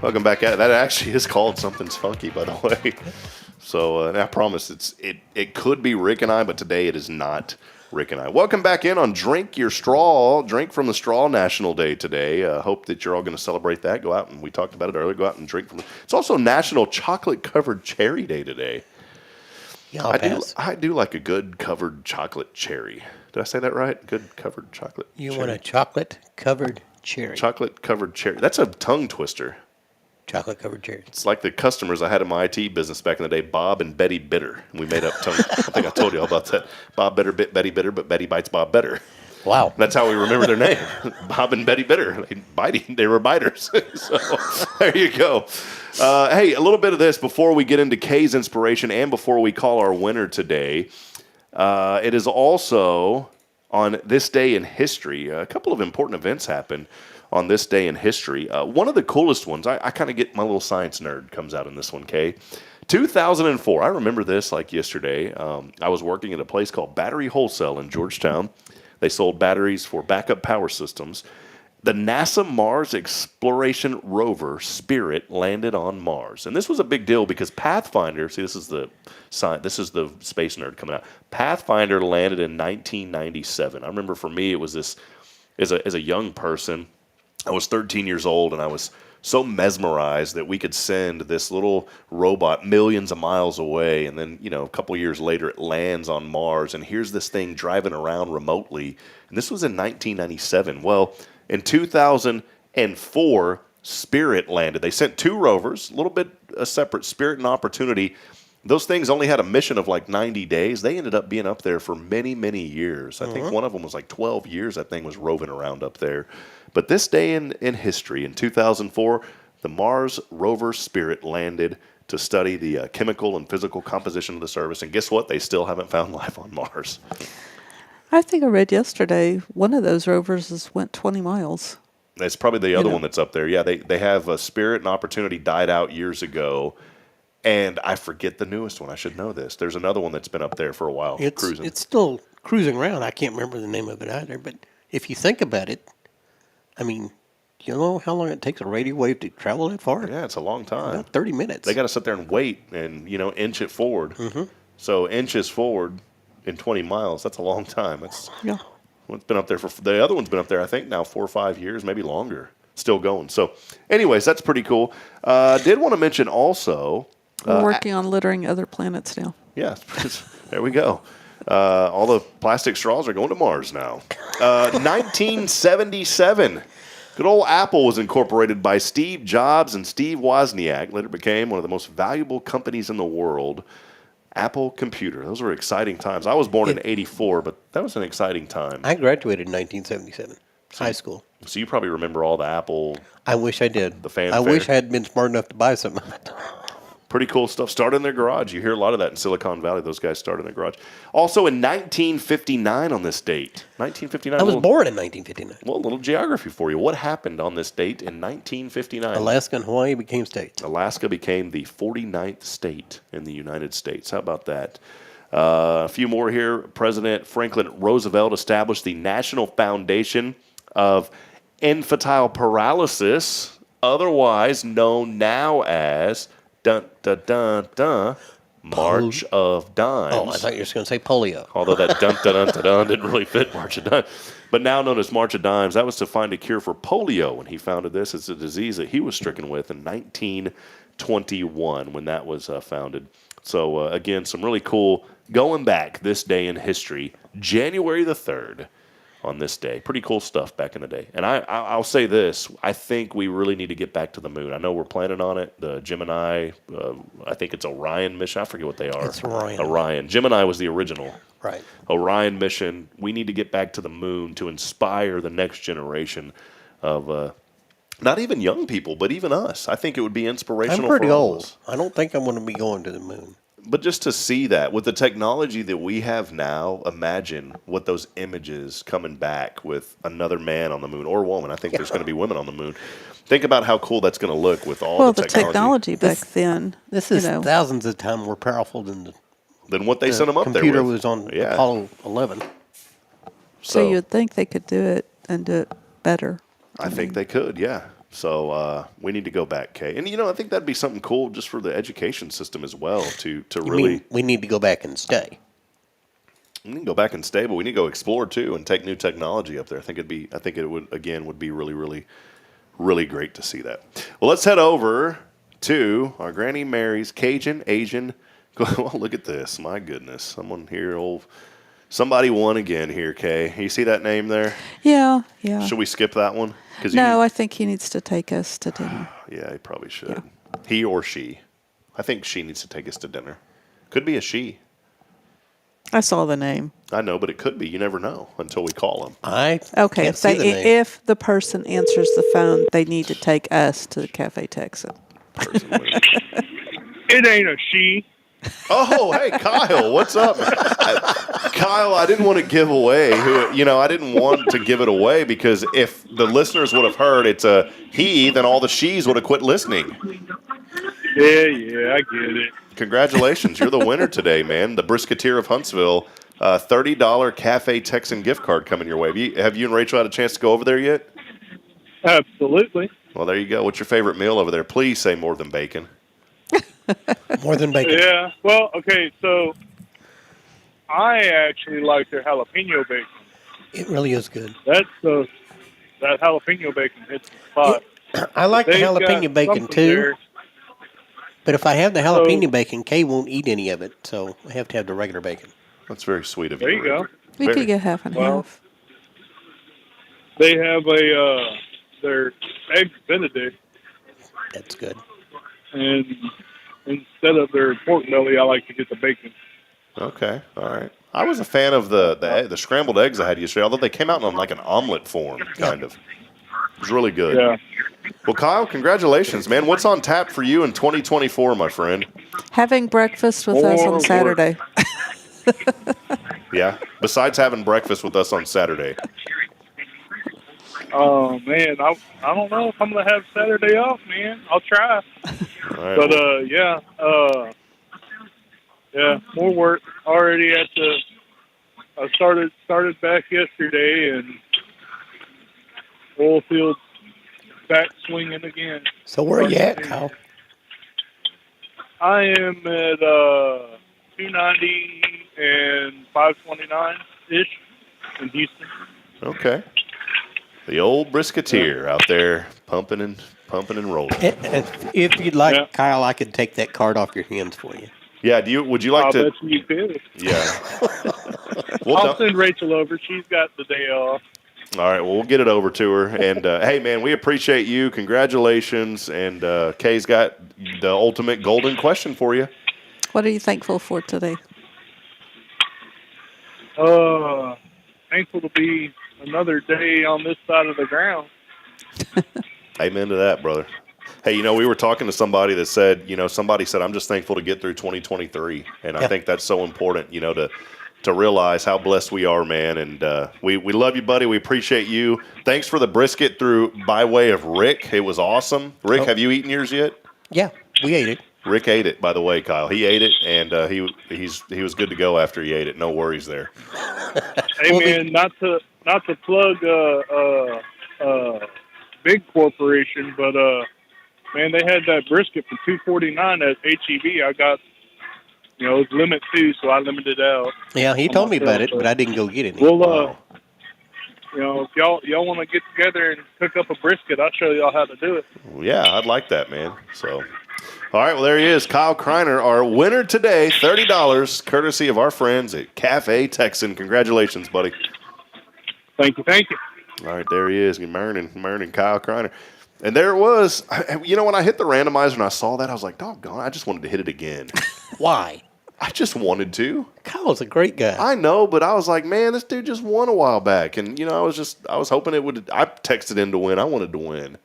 Welcome back at it. That actually is called Something's Funky, by the way. So and I promise it could be Rick and I, but today it is not Rick and I. Welcome back in on Drink Your Straw, Drink from the Straw National Day today. Hope that you're all going to celebrate that. Go out and we talked about it earlier. Go out and drink from it. It's also National Chocolate Covered Cherry Day today. Yeah, I do like a good covered chocolate cherry. Did I say that right? Good covered chocolate You cherry. want a chocolate-covered cherry. Chocolate covered cherry. That's a tongue twister. Chocolate-covered cherry. It's like the customers I had in my IT business back in the day, Bob and Betty Bitter. We made up tongue. I think I told you all about that. Bob Bitter bit Betty Bitter, but Betty bites Bob Better. Wow. And that's how we remember their name. Bob and Betty Bitter. They were biters. So there you go. Hey, a little bit of this before we get into Kaye's inspiration and before we call our winner today. It is also on this day in history. A couple of important events happened on this day in history. One of the coolest ones, I kind of get my little science nerd comes out in this one, Kaye. 2004, I remember this like yesterday. I was working at a place called Battery Wholesale in Georgetown. They sold batteries for backup power systems. The NASA Mars Exploration Rover Spirit landed on Mars. And this was a big deal because Pathfinder, see this is the space nerd coming out. Pathfinder landed in 1997. I remember for me it was this, as a young person, I was 13 years old and I was so mesmerized that we could send this little robot millions of miles away, and then, a couple years later it lands on Mars, and here's this thing driving around remotely. And this was in 1997. Well, in 2004, Spirit landed. They sent two rovers, a little bit separate, Spirit and Opportunity. Those things only had a mission of like 90 days. They ended up being up there for many, many years. I think one of them was like 12 years that thing was roving around up there. But this day in history, in 2004, the Mars rover Spirit landed to study the chemical and physical composition of the surface. And guess what? They still haven't found life on Mars. I think I read yesterday one of those rovers went 20 miles. That's probably the other one that's up there. Yeah, they have a Spirit and Opportunity died out years ago. And I forget the newest one. I should know this. There's another one that's been up there for a while, cruising. It's still cruising around. I can't remember the name of it either. But if you think about it, I mean, you know how long it takes a radio wave to travel that far? Yeah, it's a long time. About 30 minutes. They got to sit there and wait and, inch it forward. Mm-hmm. So inches forward in 20 miles, that's a long time. It's been up there the other one's been up there, I think, now 4 or 5 years, maybe longer, still going. So anyways, that's pretty cool. Did want to mention also... We're working on littering other planets now. Yeah, there we go. All the plastic straws are going to Mars now. 1977. Good old Apple was incorporated by Steve Jobs and Steve Wozniak. Later became one of the most valuable companies in the world. Apple Computer. Those were exciting times. I was born in 84, but that was an exciting time. I graduated in 1977, high school. So you probably remember all the Apple. I wish I did. The fanfare. I wish I had been smart enough to buy some of it. Pretty cool stuff. Started in their garage. You hear a lot of that in Silicon Valley. Those guys started in their garage. Also in 1959 on this date. 1959. I was born in 1959. Well, a little geography for you. What happened on this date in 1959? Alaska and Hawaii became states. Alaska became the 49th state in the United States. How about that? A few more here. President Franklin Roosevelt established the National Foundation of Infantile Paralysis, otherwise known now as March of Dimes. Oh, I thought you were just going to say polio. Although that dun-dun-dun-dun didn't really fit March of Dimes. But now known as March of Dimes, that was to find a cure for polio. And he founded this as a disease that he was stricken with in 1921 when that was founded. So, again, some really cool, going back this day in history, January the 3rd. On this day. Pretty cool stuff back in the day. And I'll say this. I think we really need to get back to the moon. I know we're planning on it. The Gemini, I think it's Orion mission. I forget what they are. It's Orion. Orion. Gemini was the original. Right. Orion mission. We need to get back to the moon to inspire the next generation of not even young people, but even us. I think it would be inspirational I'm pretty for all old. of us. I don't think I'm going to be going to the moon. But just to see that with the technology that we have now, imagine what those images coming back with another man on the moon or woman. I think there's going to be women on the moon. Think about how cool that's going to look with all the technology back then. This is thousands of times more powerful than what they sent them up there with. Computer was on Apollo 11. So you'd think they could do it and do it better. I think they could, yeah. So we need to go back, Kaye. And, I think that'd be something cool just for the education system as well to really. We need to go back and stay. We can go back and stay, but we need to go explore too and take new technology up there. I think it would be really, really, really great to see that. Well, let's head over to our Granny Mary's Cajun Asian. Well, look at this. My goodness. Someone here, somebody won again here, Kaye. You see that name there? Yeah. Should we skip that one? No, I think he needs to take us to dinner. Yeah, he probably should. Yeah. He or she. I think she needs to take us to dinner. Could be a she. I saw the name. I know, but it could be. You never know until we call him. Okay, so if the person answers the phone, they need to take us to the Cafe Texan. It ain't a she. Oh, hey, Kyle, what's up? Kyle, I didn't want to give away I didn't want to give it away because if the listeners would have heard it's a he, then all the she's would have quit listening. Yeah, I get it. Congratulations. You're the winner today, man. The Brisketeer of Huntsville, $30 Cafe Texan gift card coming your way. Have you and Rachel had a chance to go over there yet? Absolutely. Well, there you go. What's your favorite meal over there? Please say more than bacon. More than bacon. Yeah. Well, okay, so I actually like their jalapeno bacon. It really is good. That jalapeno bacon hits the spot. I like the jalapeno bacon too. There. But if I have the jalapeno bacon, Kaye won't eat any of it, so I have to have the regular bacon. That's very sweet of you. There you go. We could get half and half. They have their eggs Benedict. That's good. And instead of their pork belly, I like to get the bacon. Okay, all right. I was a fan of the scrambled eggs I had yesterday, although they came out in like an omelet form, kind of. It was really good. Yeah. Well, Kyle, congratulations, man. What's on tap for you in 2024, my friend? Having breakfast with us on Saturday. Yeah, besides having breakfast with us on Saturday. Oh, man, I don't know if I'm going to have Saturday off, man. I'll try. All right, but, more work already I started back yesterday, and oil field's back swinging again. So where are you at, Kyle? I am at 290 and 529-ish in Houston. Okay. The old Brisketeer out there pumping and rolling. If you'd like, Kyle, I could take that card off your hands for you. Yeah, would you like to? I bet you could. Yeah. I'll send Rachel over. She's got the day off. All right, well, we'll get it over to her. And, hey, man, we appreciate you. Congratulations. And Kaye's got the ultimate golden question for you. What are you thankful for today? Thankful to be another day on this side of the ground. Amen to that, brother. Hey, we were talking to somebody that said, somebody said, I'm just thankful to get through 2023. And I think that's so important, to realize how blessed we are, man. And we love you, buddy. We appreciate you. Thanks for the brisket by way of Rick. It was awesome. Rick, have you eaten yours yet? Yeah, we ate it. Rick ate it, by the way, Kyle. He ate it, and he was good to go after he ate it. No worries there. Hey, man, not to plug big corporation, but man, they had that brisket for $249 at HEB. I got, it was limit 2, so I limited out. Yeah, he told me about it, but I didn't go get any. Well, if y'all want to get together and cook up a brisket, I'll show y'all how to do it. Yeah, I'd like that, man. So, all right, well, there he is, Kyle Kreiner, our winner today, $30, courtesy of our friends at Cafe Texan. Congratulations, buddy. Thank you. All right, there he is, Mernin, Kyle Kreiner. And there it was. When I hit the randomizer and I saw that, I was like, doggone, I just wanted to hit it again. Why? I just wanted to. Kyle's a great guy. I know, but I was like, man, this dude just won a while back. And, I was hoping it would. I texted in to win. I wanted to win.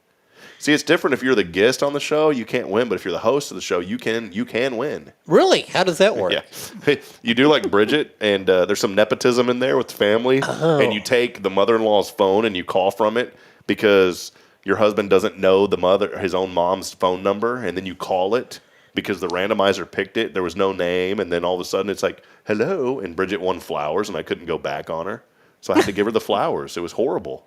See, it's different if you're the guest on the show, you can't win, but if you're the host of the show, you can win. Really? How does that work? Yeah. You do like Bridget, and there's some nepotism in there with the family, and you take the mother-in-law's phone and you call from it because your husband doesn't know his own mom's phone number, and then you call it because the randomizer picked it. There was no name, and then all of a sudden it's like, hello, and Bridget won flowers, and I couldn't go back on her. So I had to give her the flowers. It was horrible.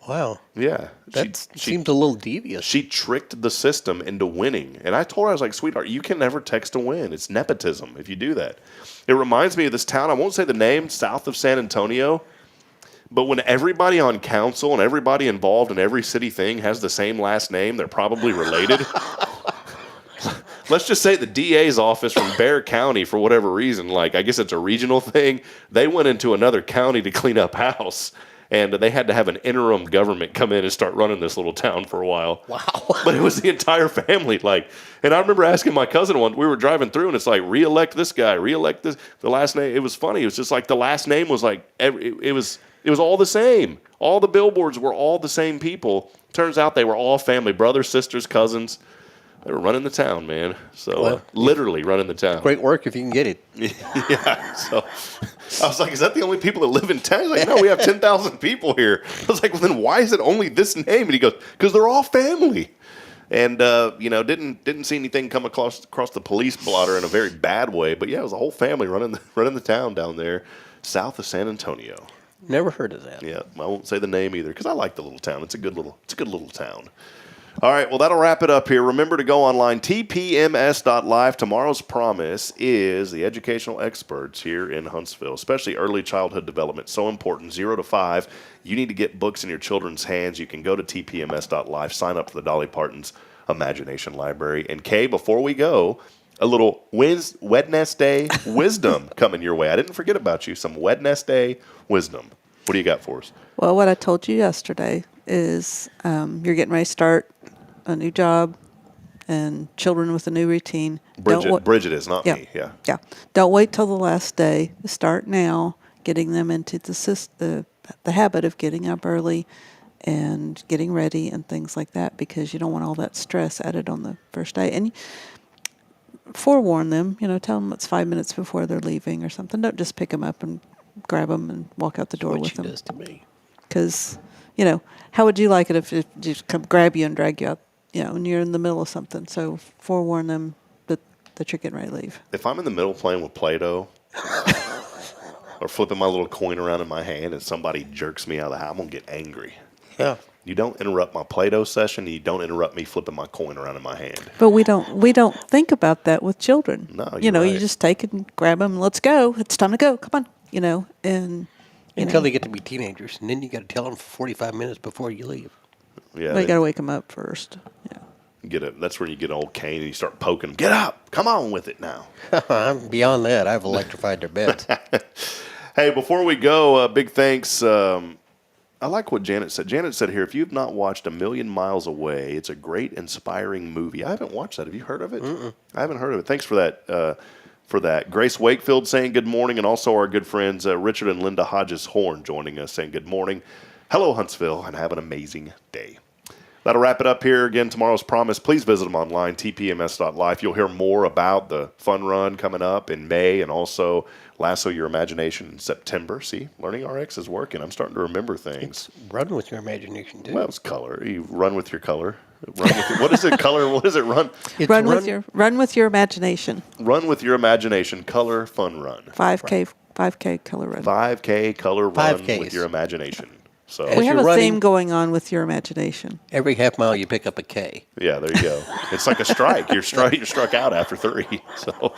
Wow. Yeah. That seems a little devious. She tricked the system into winning. And I told her, I was like, sweetheart, you can never text to win. It's nepotism if you do that. It reminds me of this town, I won't say the name, south of San Antonio. But when everybody on council and everybody involved in every city thing has the same last name, they're probably related. Let's just say the DA's office from Bexar County, for whatever reason, like I guess it's a regional thing, they went into another county to clean up house. And they had to have an interim government come in and start running this little town for a while. Wow. But it was the entire family. And I remember asking my cousin we were driving through, and it's like, re-elect this guy, re-elect this. The last name, it was funny. It was just like the last name was like, it was all the same. All the billboards were all the same people. Turns out they were all family, brothers, sisters, cousins. They were running the town, man. So literally running the town. Great work if you can get it. Yeah. So I was like, is that the only people that live in town? He's like, no, we have 10,000 people here. I was like, well, then why is it only this name? And he goes, because they're all family. And, didn't see anything come across the police blotter in a very bad way. But, yeah, it was a whole family running the town down there south of San Antonio. Never heard of that. Yeah, I won't say the name either because I like the little town. It's a good little town. All right, well, that'll wrap it up here. Remember to go online, tpms.live. Tomorrow's promise is the educational experts here in Huntsville, especially early childhood development. So important, 0 to 5. You need to get books in your children's hands. You can go to tpms.live, sign up for the Dolly Parton's Imagination Library. And, Kaye, before we go, a little Wednesday wisdom coming your way. I didn't forget about you, some Wednesday wisdom. What do you got for us? Well, what I told you yesterday is you're getting ready to start a new job and children with a new routine. Bridget is, not me. Yeah. Yeah. Don't wait till the last day. Start now, getting them into the habit of getting up early and getting ready and things like that because you don't want all that stress added on the first day. And forewarn them, tell them it's 5 minutes before they're leaving or something. Don't just pick them up and grab them and walk out the door with them. That's what she does to me. Because, how would you like it if it just come grab you and drag you out, when you're in the middle of something? So forewarn them that you're getting ready to leave. If I'm in the middle playing with Play-Doh or flipping my little coin around in my hand and somebody jerks me out of the house, I'm going to get angry. Yeah. You don't interrupt my Play-Doh session, and you don't interrupt me flipping my coin around in my hand. But we don't think about that with children. No, you right. just take it and grab them. Let's go. It's time to go. Come on. And until they get to be teenagers, and then you got to tell them for 45 minutes before you leave. Yeah, you got to wake them up first. Yeah. That's where you get an old cane and you start poking them. Get up! Come on with it now. I'm beyond that. I've electrified their beds. Hey, before we go, big thanks. I like what Janet said. Janet said here, if you've not watched A Million Miles Away, it's a great, inspiring movie. I haven't watched that. Have you heard of it? Mm-mm. I haven't heard of it. Thanks for that. Grace Wakefield saying good morning, and also our good friends Richard and Linda Hodges-Horn joining us saying good morning. Hello, Huntsville, and have an amazing day. That'll wrap it up here. Again, tomorrow's promise. Please visit them online, tpms.life. You'll hear more about the fun run coming up in May and also Lasso Your Imagination in September. See, Learning RX is working. I'm starting to remember things. It's run with your imagination, too. Well, it's color. You run with your color. What is it, color? What is it, run? Run with your imagination. Run with your imagination. Color, fun run. 5K color run. 5K color run 5Ks. with your imagination. So we have a theme going on with your imagination. Every half mile you pick up a K. Yeah, there you go. It's like a strike. You're struck out after 3. So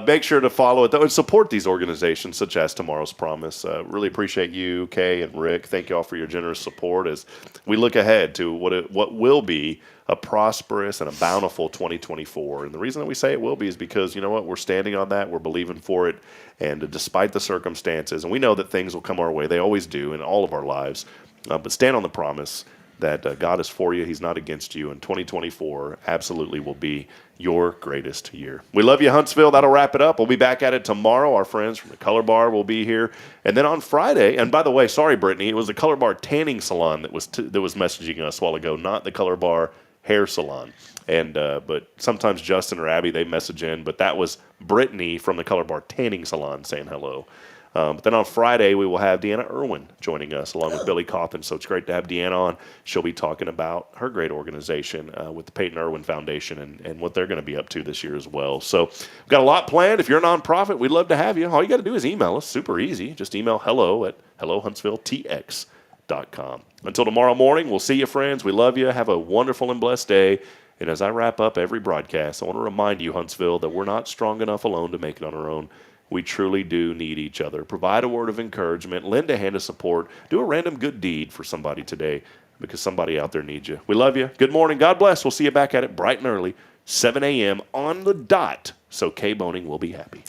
make sure to follow it, though, and support these organizations such as Tomorrow's Promise. Really appreciate you, Kaye and Rick. Thank you all for your generous support as we look ahead to what will be a prosperous and a bountiful 2024. And the reason that we say it will be is because, you know what, we're standing on that. We're believing for it. And despite the circumstances, and we know that things will come our way. They always do in all of our lives. But stand on the promise that God is for you. He's not against you. And 2024 absolutely will be your greatest year. We love you, Huntsville. That'll wrap it up. We'll be back at it tomorrow. Our friends from the Color Bar will be here. And then on Friday, and by the way, sorry, Brittany, it was the Color Bar Tanning Salon that was messaging us a while ago, not the Color Bar Hair Salon. And but sometimes Justin or Abby, they message in. But that was Brittany from the Color Bar Tanning Salon saying hello. But then on Friday, we will have Deanna Irwin joining us along with Billy Cawthon. So it's great to have Deanna on. She'll be talking about her great organization with the Peyton Irwin Foundation and what they're going to be up to this year as well. So we've got a lot planned. If you're a nonprofit, we'd love to have you. All you got to do is email us. Super easy. Just email hello@hellohuntsvilletx.com. Until tomorrow morning, we'll see you, friends. We love you. Have a wonderful and blessed day. And as I wrap up every broadcast, I want to remind you, Huntsville, that we're not strong enough alone to make it on our own. We truly do need each other. Provide a word of encouragement. Lend a hand of support. Do a random good deed for somebody today because somebody out there needs you. We love you. Good morning. God bless. We'll see you back at it bright and early, 7 a.m. on the dot. So Kaye Boehning will be happy.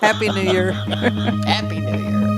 Happy New Year. Happy New Year.